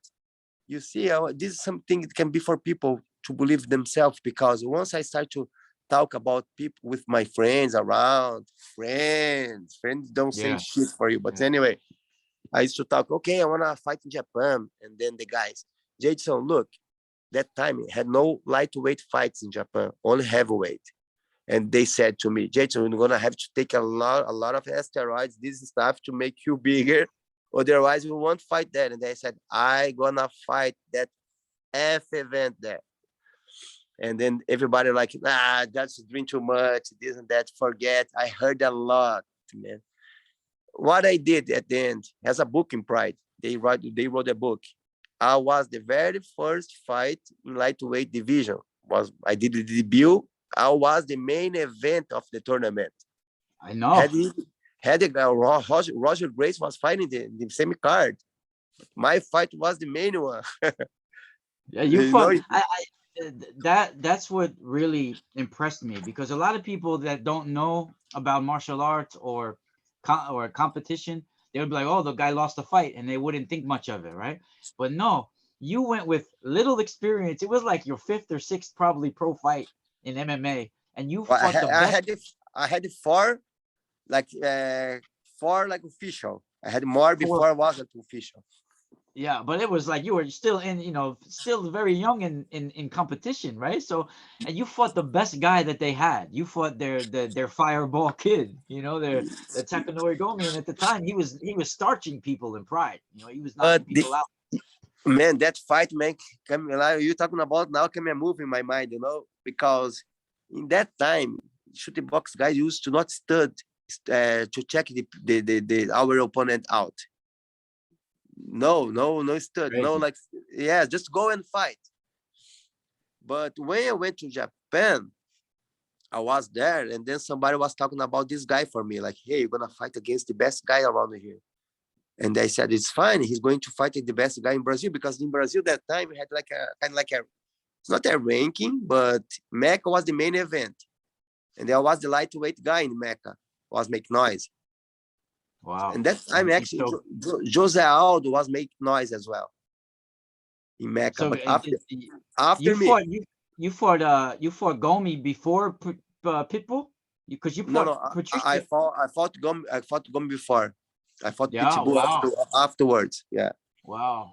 You see, this is something that can be for people to believe themselves, because once I start to talk about people with my friends around, friends don't say shit for you. But anyway, I used to talk, okay, I want to fight in Japan. And then the guys, Jadyson, look, that time it had no lightweight fights in Japan, only heavyweight. And they said to me, Jadyson, we're going to have to take a lot of steroids, this stuff to make you bigger. Otherwise, we won't fight that. And they said, I gonna fight that F event there. And then everybody like, nah, that's drink too much, this and that, forget. I heard a lot, man. What I did at the end, has a book in Pride. They wrote a book. I was the very first fight in lightweight division I did the debut. I was the main event of the tournament. I know. Had a guy, Roger Grace was fighting the same card. My fight was the main one. Yeah, you You fought. know, That's what really impressed me, because a lot of people that don't know about martial arts or competition, they would be like, "Oh, the guy lost a fight," and they wouldn't think much of it, right? But no, you went with little experience. It was like your fifth or sixth probably pro fight in MMA, and you Well, fought the best. I had four like official. I had more Four. before I wasn't official. Yeah, but it was like you were still in, still very young in competition, right? So, and you fought the best guy that they had. You fought their fireball kid, their Takanori Gomi, and at the time he was starching people in Pride. He was knocking people out. Man, that fight, man, you talking about now can move in my mind, because in that time, shooting box guys used to not stud to check our opponent out. No stud, Crazy. no, like, yeah, just go and fight. But when I went to Japan, I was there, and then somebody was talking about this guy for me, like, hey, you're gonna fight against the best guy around here. And I said, it's fine. He's going to fight the best guy in Brazil, because in Brazil that time we had like it's not a ranking, but Mecca was the main event. And there was the lightweight guy in Mecca, was make noise. Wow. And that time, actually, So, Jose Aldo was make noise as well in Mecca. so But you after me, fought you fought Gomi before Pitbull, because you no, fought Patricia. I fought Gom before. I fought Yeah, Pitbull wow. afterwards. Yeah. Wow.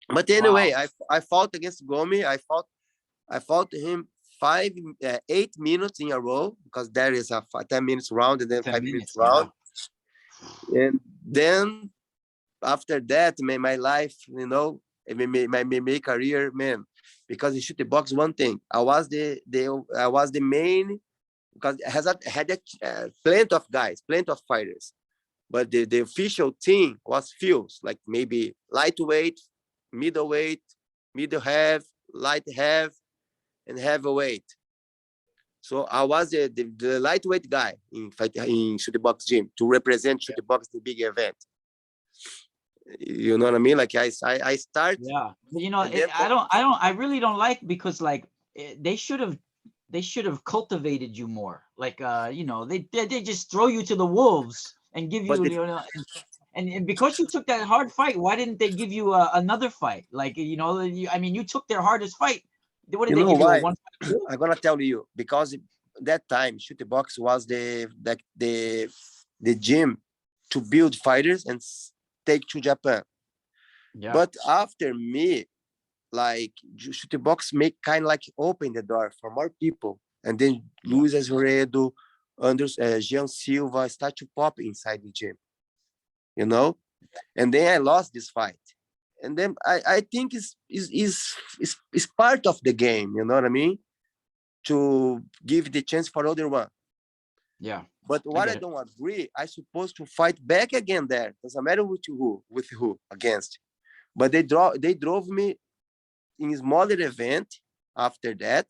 But anyway, Wow. I fought against Gomi. I fought him 8 minutes in a row, because there is a 10 minutes round and then 10 5 minutes minutes, yeah. round. And then after that, my life, my career, man, because in Chute Boxe, one thing, I was the main, because it had plenty of guys, plenty of fighters, but the official team was few, like maybe lightweight, middleweight, middle half, light half, and heavyweight. So I was the lightweight guy in Chute Boxe gym to represent Chute Boxe, the big event. You know what I mean? Like I start. Yeah, but I really don't like, because like they should have cultivated you more. Like they just throw you to the wolves and give you, and because you took that hard fight, why didn't they give you another fight? Like you took their hardest fight. What did they give you? Why? A one fight? I'm gonna tell you, because that time Chute Boxe was the gym to build fighters and take to Japan. Yeah. But after me, like Chute Boxe make kind of like open the door for more people, and then Luis Azevedo, Jean Silva start to pop inside the gym, and then I lost this fight. And then I think is part of the game, you know what I mean? To give the chance for other one. Yeah. But what I don't agree, I supposed to fight back again there. Doesn't matter with who against. But they drove me in a smaller event after that.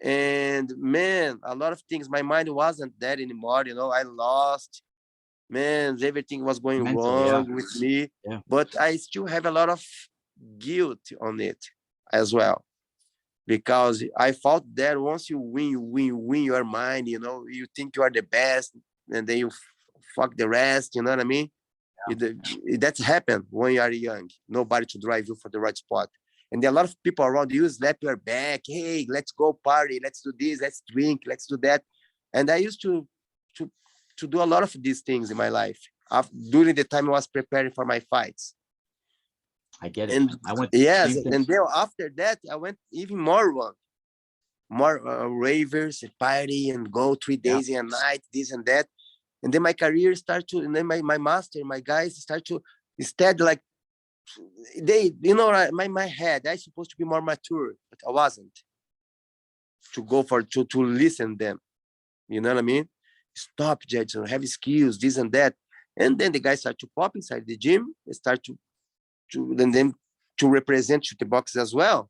And man, a lot of things, my mind wasn't there anymore. I lost. Man, everything was going Mentally, wrong with me. Yeah. But I still have a lot of guilt on it as well. Because I thought that once you win your mind, you think you are the best, and then you fuck the rest, you know what I mean? Yeah. That's happened when you are young. Nobody to drive you for the right spot. And there are a lot of people around you slap your back. Hey, let's go party. Let's do this. Let's drink. Let's do that. And I used to do a lot of these things in my life during the time I was preparing for my fights. I get it. And I went. yes, and then after that, I went even more ravers, party, and go 3 days and a night, this and that. And then my career started to, and then my master, my guys start to, instead, like, they, my head, I supposed to be more mature, but I wasn't. To listen them. You know what I mean? Stop, Jadyson, have skills, this and that. And then the guys start to pop inside the gym, they start to represent Chute Boxe as well.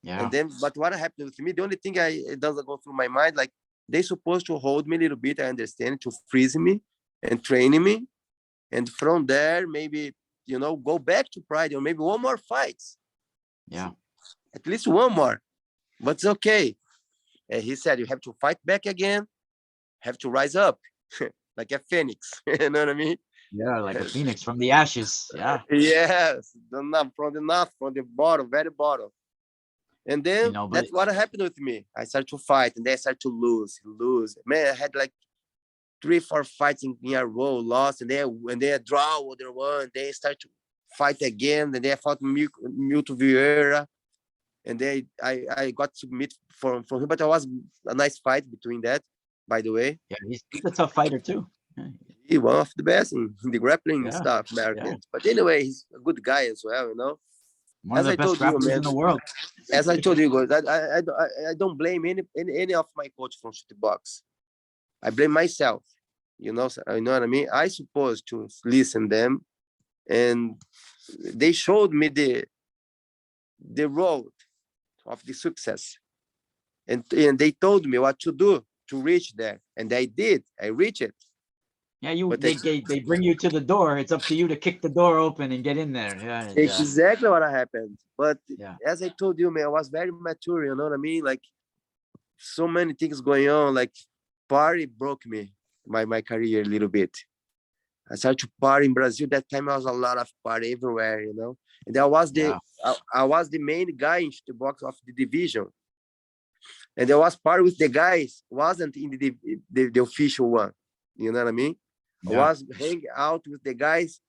Yeah. And then, but what happened with me, the only thing it doesn't go through my mind, like they supposed to hold me a little bit, I understand, to freeze me and train me. And from there, maybe, go back to Pride or maybe one more fight. Yeah. At least one more. But it's okay. And he said, you have to fight back again, have to rise up like a phoenix. You know what I mean? Yeah, like a phoenix from the ashes. Yeah. Yes, from the north, from the bottom, very bottom. And then But that's what happened with me. I started to fight and then I started to lose. Man, I had like 3-4 fights in a row, lost, and then I draw other one. Then I start to fight again. And then I fought Milton Vieira. And then I got submit from him, but it was a nice fight between that, by the way. yeah, he's a tough fighter too. He one of the best in the grappling Yeah, stuff, Americans. But anyway, he's a good guy as well, One of As the I best told you, grapplers man. in the world. As I told you guys, I don't blame any of my coach from Chute Boxe. I blame myself. You know what I mean? I supposed to listen them, and they showed me the road of the success, and they told me what to do to reach there, and I did. I reached it. Yeah, But they bring you to the door. It's up to you to kick the door open and get in there. Yeah, yeah, exactly what happened. But yeah. as I told you, man, I was very mature. You know what I mean? Like so many things going on. Like party broke me, my career a little bit. I started to party in Brazil. That time I was a lot of party everywhere, And I was Yeah. I was the main guy in the box of the division. And I was part with the guys, wasn't in the official one. You know what I mean? I Yeah. was hanging out with the guys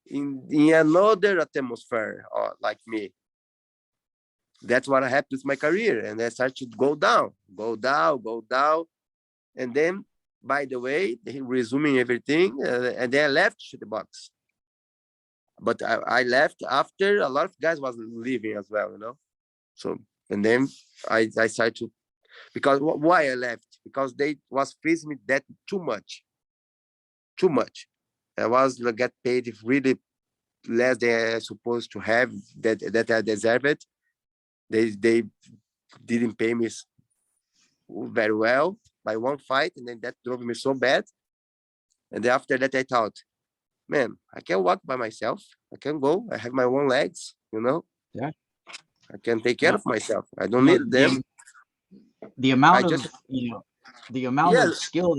in another atmosphere, like me. That's what happened with my career. And I started to go down. And then, by the way, they resuming everything. And then I left the box. But I left after a lot of guys was leaving as well, So, and then I started to, because why I left? Because they was freezing me that too much. I was get paid really less than I supposed to have, that I deserve it. They didn't pay me very well by one fight, and then that drove me so bad. And then after that, I thought, man, I can walk by myself. I can go. I have my own legs, Yeah. I can take care Yeah. of myself. I don't need them. The amount I of just, the amount yeah, of skill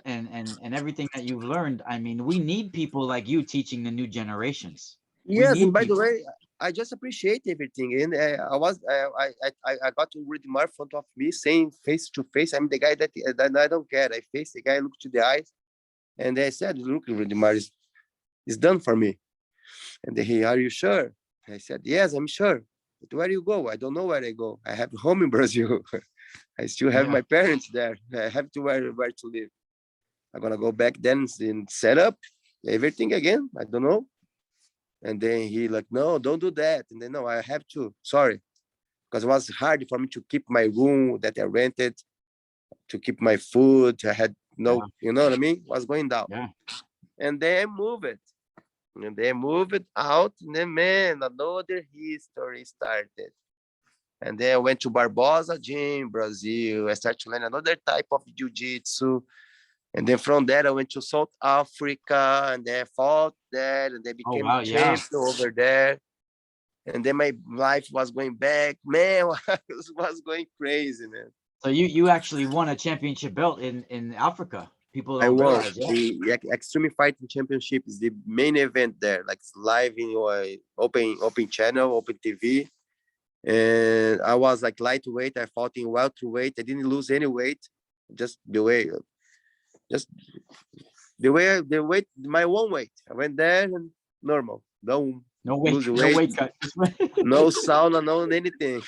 and everything that you've learned. I mean, we need people like you teaching the new generations. We yes. And need by the people. way, I just appreciate everything. And I got to read more in front of me, saying face to face, I'm the guy that I don't care. I face the guy, look to the eyes, and I said, look, Rudimar is done for me. And he, are you sure? I said, yes, I'm sure. But where you go? I don't know where I go. I have home in Brazil. I still have Yeah. my parents there. I have to where to live. I'm gonna go back then and set up everything again. I don't know. And then he like, no, don't do that. And then no, I have to. Sorry, because it was hard for me to keep my room that I rented, to keep my food. I had no, you know what I mean? Was going down. Yeah. And then move it. And they moved it out, and then, man, another history started. And then I went to Barbosa Gym, Brazil. I started to learn another type of jiu-jitsu. And then from there, I went to South Africa, and then I fought there, and then Oh became wow. Yeah. champion over there. And then my life was going back. Man, was going crazy, man. So you actually won a championship belt in Africa. People I don't won realize. Yeah. the Extreme Fighting Championship is the main event there. Like it's live in your open channel, open TV. And I was like lightweight. I fought in welterweight. I didn't lose any weight, just just the weight, my own weight. I went there and normal. Don't No lose no weight, weight cut. no sauna, no anything.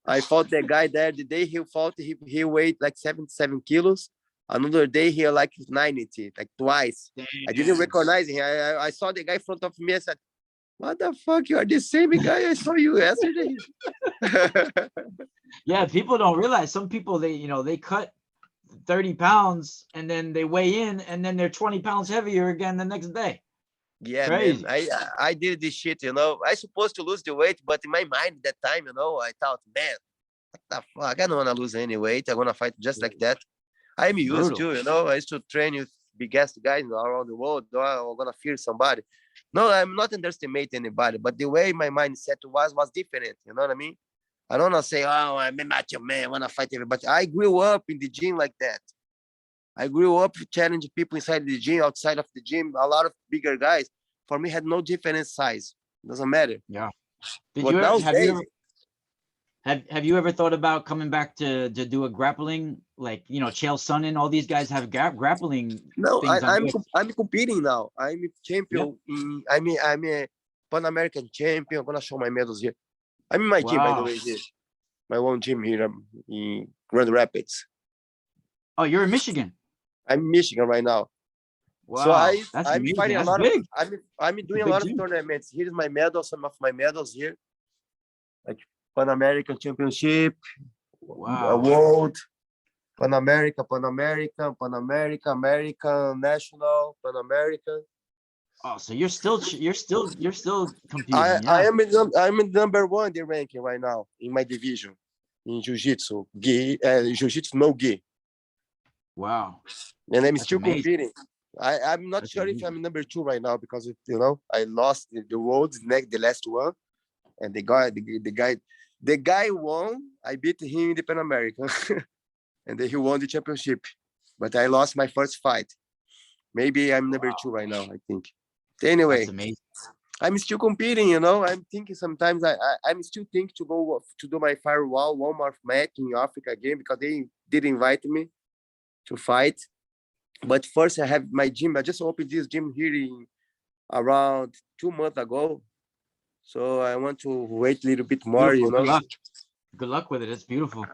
I fought that guy there. The day he fought, he weighed like 77 kilos. Another day he like 90, like twice. I didn't recognize him. I saw the guy in front of me. I said, what the fuck? You are the same guy I saw you yesterday. Yeah, people don't realize. Some people they cut 30 pounds and then they weigh in and then they're 20 pounds heavier again the next day. Yeah, man. Crazy. I did this shit, you know. I supposed to lose the weight, but in my mind that time, you know, I thought, man, what the fuck? I don't want to lose any weight. I'm gonna fight just like that. I'm used Brutal. to, you know. I used to train with biggest guys around the world. Do I'm gonna fear somebody. No, I'm not underestimate anybody, but the way my mindset was different. You know what I mean? I don't wanna say, oh, I'm a macho man, I wanna fight everybody. I grew up in the gym like that. I grew up challenging people inside the gym, outside of the gym. A lot of bigger guys. For me, had no different size. Doesn't matter. Yeah. Did But you ever nowadays, have you ever thought about coming back to do a grappling, like, you know, Chael Sonnen, all these guys have grappling no, things on I'm UFC. I'm competing now. I'm a Yeah. champion. I'm a Pan American champion. I'm gonna show my medals here. I'm in my gym, by the Wow. way. Here, my own gym here in Grand Rapids. Oh, you're in Michigan. I'm in Michigan right now. So Wow. That's I'm amazing. fighting a That's lot of big. I'm It's a doing a big lot of gym. tournaments. Here's my medals, some of my medals here, like Pan American Championship, Wow. World, Pan America, Pan American, Pan America, American National, Pan American. Oh, so you're still competing. Yeah. I'm in number one the ranking right now in my division in Jiu Jitsu, gi, Jiu Jitsu no gi, Wow. and I'm That's still amazing. competing. I'm not That's sure if amazing. I'm number two right now because you know I lost the world next the last one, and the guy won. I beat him in the Pan American, and then he won the championship. But I lost my first fight. Maybe I'm number Wow. two right now, I think. That's Anyway, amazing. I'm still competing, you know. I'm thinking sometimes I'm still thinking to go to do my firewall one more match in Africa again because they did invite me to fight. But first I have my gym. I just opened this gym here in around 2 months ago. So I want to wait a little bit more, Beautiful. you Good know. luck. Good luck with it. It's beautiful.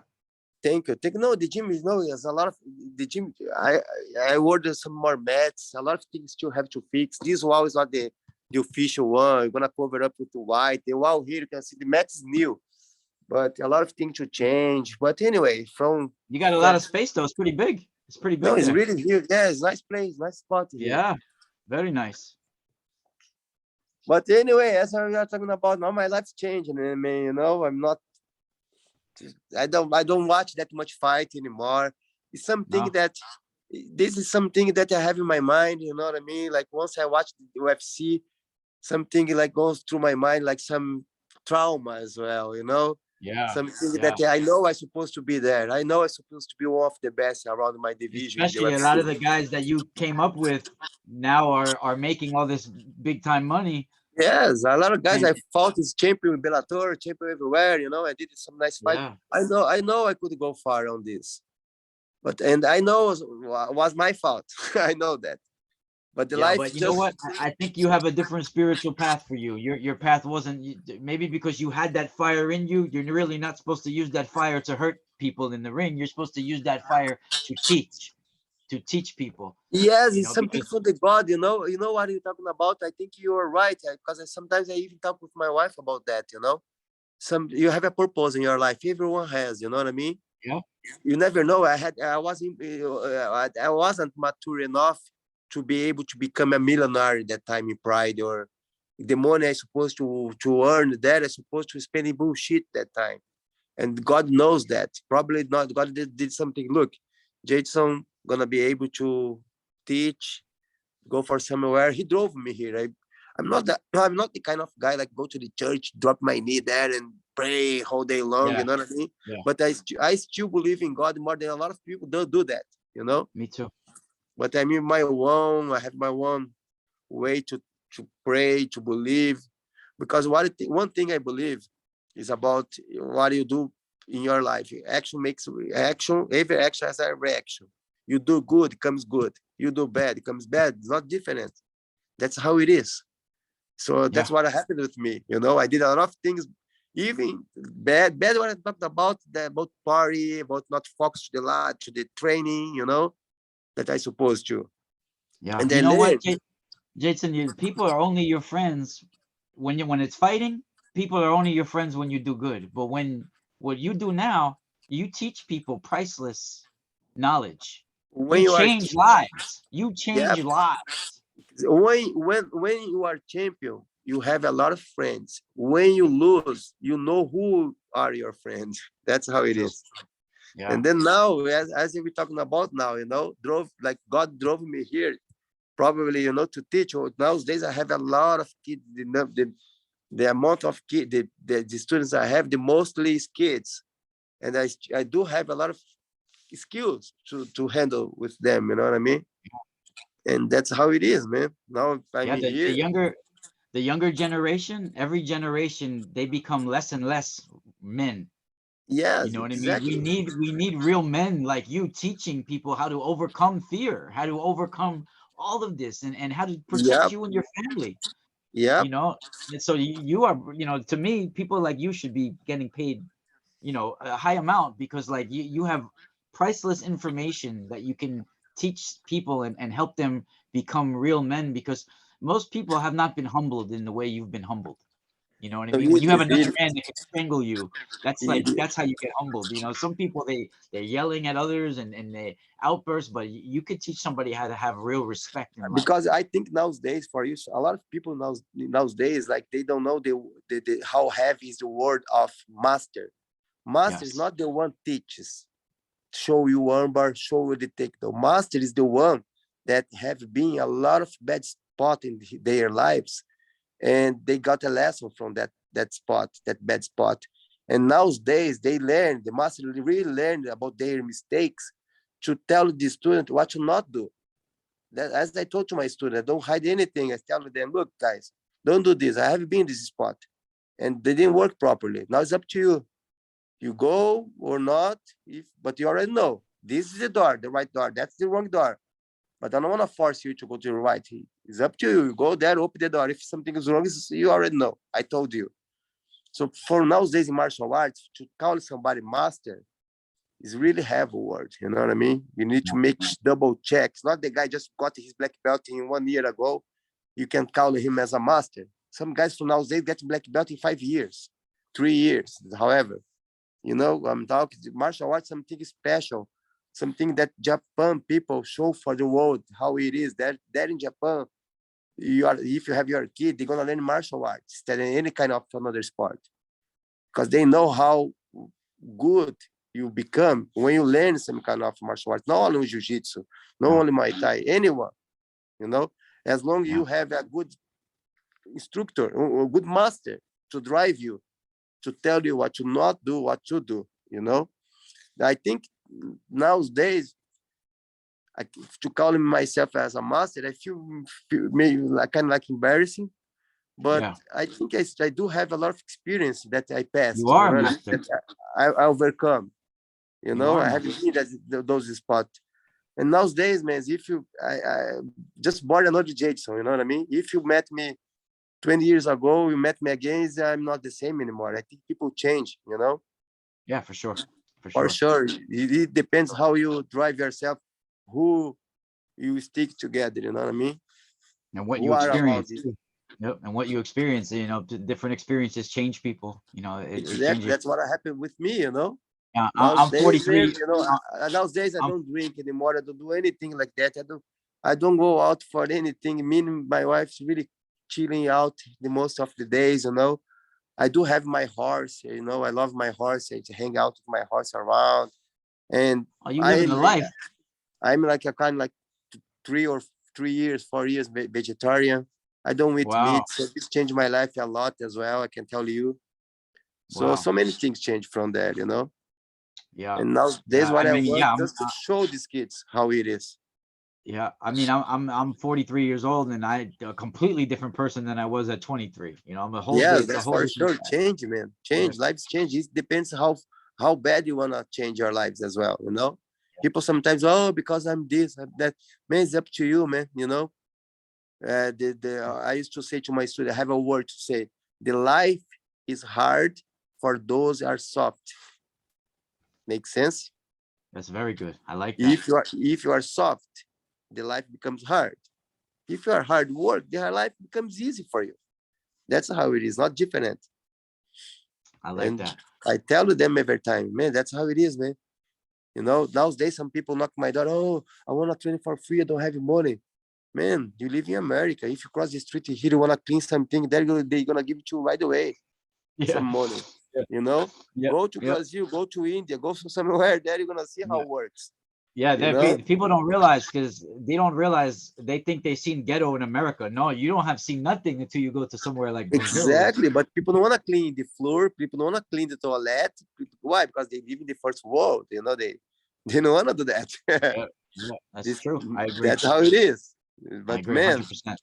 Thank you. No, the gym is no, there's a lot of the gym. I ordered some more mats. A lot of things still have to fix. This wall is not the official one. You're gonna cover up with the white. The wall here you can see the mat is new, but a lot of things to change. But anyway, from You got a lot that, of space though. It's pretty big. It's pretty no, big it's there. really here. Yeah, it's nice place, nice spot here. Yeah. Very nice. But anyway, as we are talking about now, my life's changing. I mean, you know, I'm not. I don't watch that much fight anymore. It's something No. that this is something that I have in my mind. You know what I mean? Like once I watch the UFC, something like goes through my mind, like some trauma as well. You know, Yeah. something Yeah. that I know I'm supposed to be there. I know I'm supposed to be one of the best around my division in the Especially a lot UFC. of the guys that you came up with now are making all this big time money. Yes, a lot of guys And I fought is champion in Bellator, champion everywhere. You know, I did some nice fight. yeah. I know I could go far on this. But and I know it was my fault. I know that. But the Yeah, life but you know just what? I think you have a different spiritual path for you. Your path wasn't maybe because you had that fire in you. You're really not supposed to use that fire to hurt people in the ring. You're supposed to use that fire to teach people. yes, You it's know, something because for the God. You know what you're talking about. I think you are right because sometimes I even talk with my wife about that. You know, some you have a purpose in your life. Everyone has. You know what I mean? yeah, You never know. I wasn't mature enough to be able to become a millionaire at that time in Pride or the money I supposed to earn that I supposed to spend in bullshit that time. And God knows that. Probably not. God did something. Look, Jadyson gonna be able to teach, go for somewhere. He drove me here. I'm not the kind of guy like go to the church, drop my knee there and pray all day long. yeah, You know what I mean? yeah. But I still believe in God more than a lot of people don't do that. You know. Me too. But I mean my own. I have my own way to pray, to believe, because one thing I believe is about what you do in your life. Action makes action. Every action has a reaction. You do good, it comes good. You do bad, it comes bad. It's not different. That's how it is. So that's Yeah, what happened with me. You know, I did a lot of things, even bad. What I talked about party, about not focus to the lot, to the training. You know, that I supposed to, yeah. and You I know what, learned. Jason? People are only your friends when it's fighting. People are only your friends when you do good. But when what you do now, you teach people priceless knowledge. When You you are, change lives. You yeah, change lives. When you are champion, you have a lot of friends. When you lose, you know who are your friends. That's how it True. is. Yeah. And then now, as we're talking about now, drove like God drove me here, probably, to teach. Nowadays, I have a lot of kids. The amount of kids, the students I have, the mostly is kids, and I do have a lot of skills to handle with them. You know what I mean? And that's how it is, man. Now I'm Yeah. The here. younger generation, every generation, they become less and less men. You Yes, know what I mean? We exactly. need real men like you teaching people how to overcome fear, how to overcome all of this, and how to protect Yep, you and your family. yep. You know, and so you are, to me, people like you should be getting paid, a high amount, because like you have priceless information that you can teach people, and help them become real men, because most people have not been humbled in the way you've been humbled. You know what I So mean? When you have another it, man that can strangle you, that's how you get humbled. Some people, they're yelling at others, and they outburst, but you could teach somebody how to have real respect in life. because I think nowadays for you, a lot of people nowadays, like they don't know how heavy is the word of master. Master is Yes. not the one teaches, show you armbar, show you the takedown. Master is the one that have been a lot of bad spot in their lives, and they got a lesson from that spot, that bad spot. And nowadays they learn, the master really learned about their mistakes to tell the student what to not do. That, as I told to my student, I don't hide anything. I tell them, look, guys, don't do this. I have been in this spot, and they didn't work properly. Now it's up to you. You go or not, but you already know this is the door, the right door. That's the wrong door. But I don't want to force you to go to the right. It's up to you. You go there, open the door. If something is wrong, you already know. I told you. So for nowadays in martial arts, to call somebody master is really heavy word. You know what I mean? You need to make double checks. Not the guy just got his black belt in 1 year ago. You can call him as a master. Some guys from nowadays get black belt in 5 years, 3 years. However, I'm talking martial arts, something special, something that Japan people show for the world how it is. There in Japan, if you have your kid, they're gonna learn martial arts instead of any kind of another sport, because they know how good you become when you learn some kind of martial arts, not only jiu-jitsu, not Yeah. only Muay Thai, anyone, you know, as long as Yeah. you have a good instructor or a good master to drive you, to tell you what to not do, what to do. I think nowadays, to call myself as a master, I feel maybe like kind of like embarrassing, but Yeah. I think I do have a lot of experience that I You passed, are a master. that I overcome. You are a I haven't master. been at those spots. And nowadays, man, if I just born another Jadyson, you know what I mean? If you met me 20 years ago, you met me again, I'm not the same anymore. I think people change. Yeah, for sure. For For sure. sure. It depends how you drive yourself, who you stick together, you know what I mean? And what Who you are around experience you. too. Yep. And what you experience, different experiences change people. It Exactly. changes. That's what happened with me. I'm Nowadays, man, 43. nowadays I I'm don't drink anymore. I don't do anything like that. I don't go out for anything. Me and my wife's really chilling out the most of the days. I do have my horse. I love my horse. I hang out with my horse around. And Oh, you living the I'm life. I'm like a kind of like 3 or 3 years, 4 years vegetarian. I don't eat Wow. meat, so this changed my life a lot as well. I can tell you. So Wow. so many things changed from there. Yeah. And now this is Yeah. what I I mean, want yeah. just to show these kids how it is. Yeah. I mean, I'm 43 years old, and I a completely different person than I was at 23. I'm a whole Yes, it's a that's whole for different sure. Change, man. yeah. Change. Lives change. It depends how bad you wanna change your lives as well. People sometimes, oh, because I'm this, I'm that. Man, it's up to you, man. I used to say to my students, I have a word to say: the life is hard for those who are soft. Makes sense? That's very good. I like that. If you are soft, the life becomes hard. If you are hard work, the life becomes easy for you. That's how it is, not different. I like And that. I tell them every time, man, that's how it is, man. Nowadays some people knock my door. Oh, I want to train for free. I don't have money. Man, you live in America. If you cross the street here, you wanna clean something, they're gonna give it to you right away. Some money. Yeah. You know? Yeah. Go to Yeah. Brazil, go to India, go to somewhere there, you're gonna see how Yeah. it works. Yeah, You know? people don't realize, because they don't realize, they think they've seen ghetto in America. No, you don't have seen nothing until you go to somewhere like Brazil. Exactly, but people don't want to clean the floor. People don't want to clean the toilet. Why? Because they live in the first world. You know, they don't want to do that. Yeah, that's true. I agree. That's how it is. I But agree, man, 100%.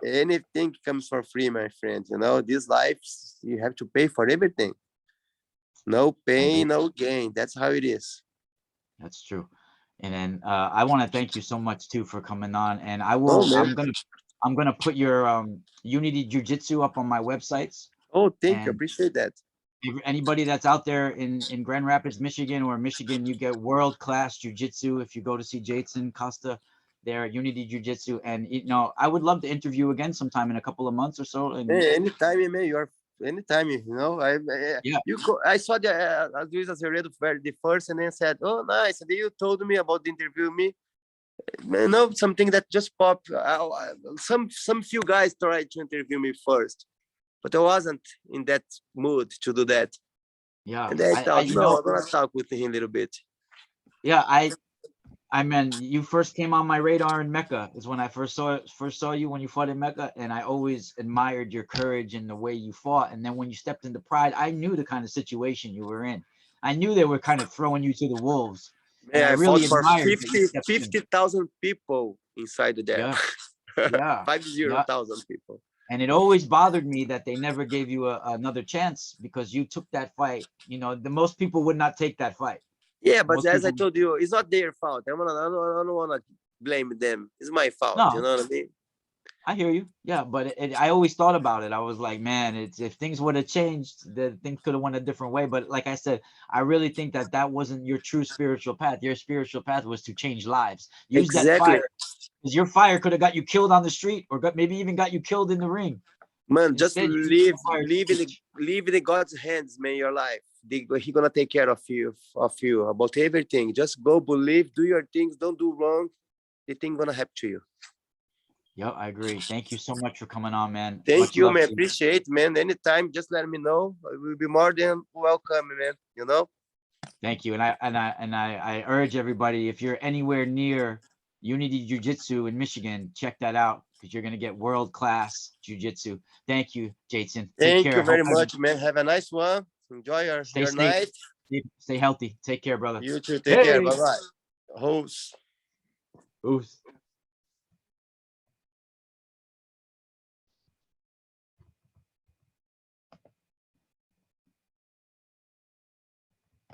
anything comes for free, my friend. You know, this life, you have to pay for everything. No pain, no gain. That's how it is. That's true. And then I want to thank you so much too for coming on. And I Oh, will. man. I'm gonna put your Unity Jiu Jitsu up on my websites. Oh, thank you. And Appreciate that. if anybody that's out there in Grand Rapids, Michigan, or Michigan, you get world-class jiu-jitsu. If you go to see Jadyson Costa there at Unity Jiu Jitsu, and you know, I would love to interview again sometime in a couple of months or so. And Hey, anytime, man, you are anytime. You know, yeah, I saw the Luis Azevedo the first, and then said, "Oh, nice." And then you told me about the interview me. You know, something that just popped. Some few guys tried to interview me first, but I wasn't in that mood to do that. yeah. And then I thought, you no, know, I'm gonna talk with him a little bit. yeah, I mean, you first came on my radar in Mecca. Is when I first saw you when you fought in Mecca, and I always admired your courage and the way you fought. And then when you stepped into Pride, I knew the kind of situation you were in. I knew they were kind of throwing you to the wolves, and I Yeah, I fought really for admired that you stepped in. 50,000 people inside there. Yeah, yeah, 50,000 people. And it always bothered me that they never gave you another chance, because you took that fight. You know, the most people would not take that fight. Yeah, but Most as I people, told you, it's not their fault. I don't wanna blame them. It's my fault. no, You know what I mean? I hear you. Yeah, but I always thought about it. I was like, man, it's, if things would have changed, then things could have went a different way. But like I said, I really think that that wasn't your true spiritual path. Your spiritual path was to change lives. Use that Exactly. fire, because your fire could have got you killed on the street, or maybe even got you killed in the ring. Man, just Instead, you used that fire to leave in God's hands, man. Your life, He gonna take care of you about everything. Just go believe, do your things, don't do wrong. The thing gonna happen to you. Yep, I agree. Thank you so much for coming on, man. Thank Much you, love man. to you. Appreciate, man. Anytime, just let me know. I will be more than welcome, man. You know. Thank you. And I urge everybody, if you're anywhere near Unity Jiu Jitsu in Michigan, check that out, because you're gonna get world-class jiu-jitsu. Thank you, Jadyson. Take Thank care. you very Hope much, man. Have a nice one. Enjoy your stay safe. night. Stay healthy. Take care, brother. You too. Take care. Hey. Bye bye. Host. Oof.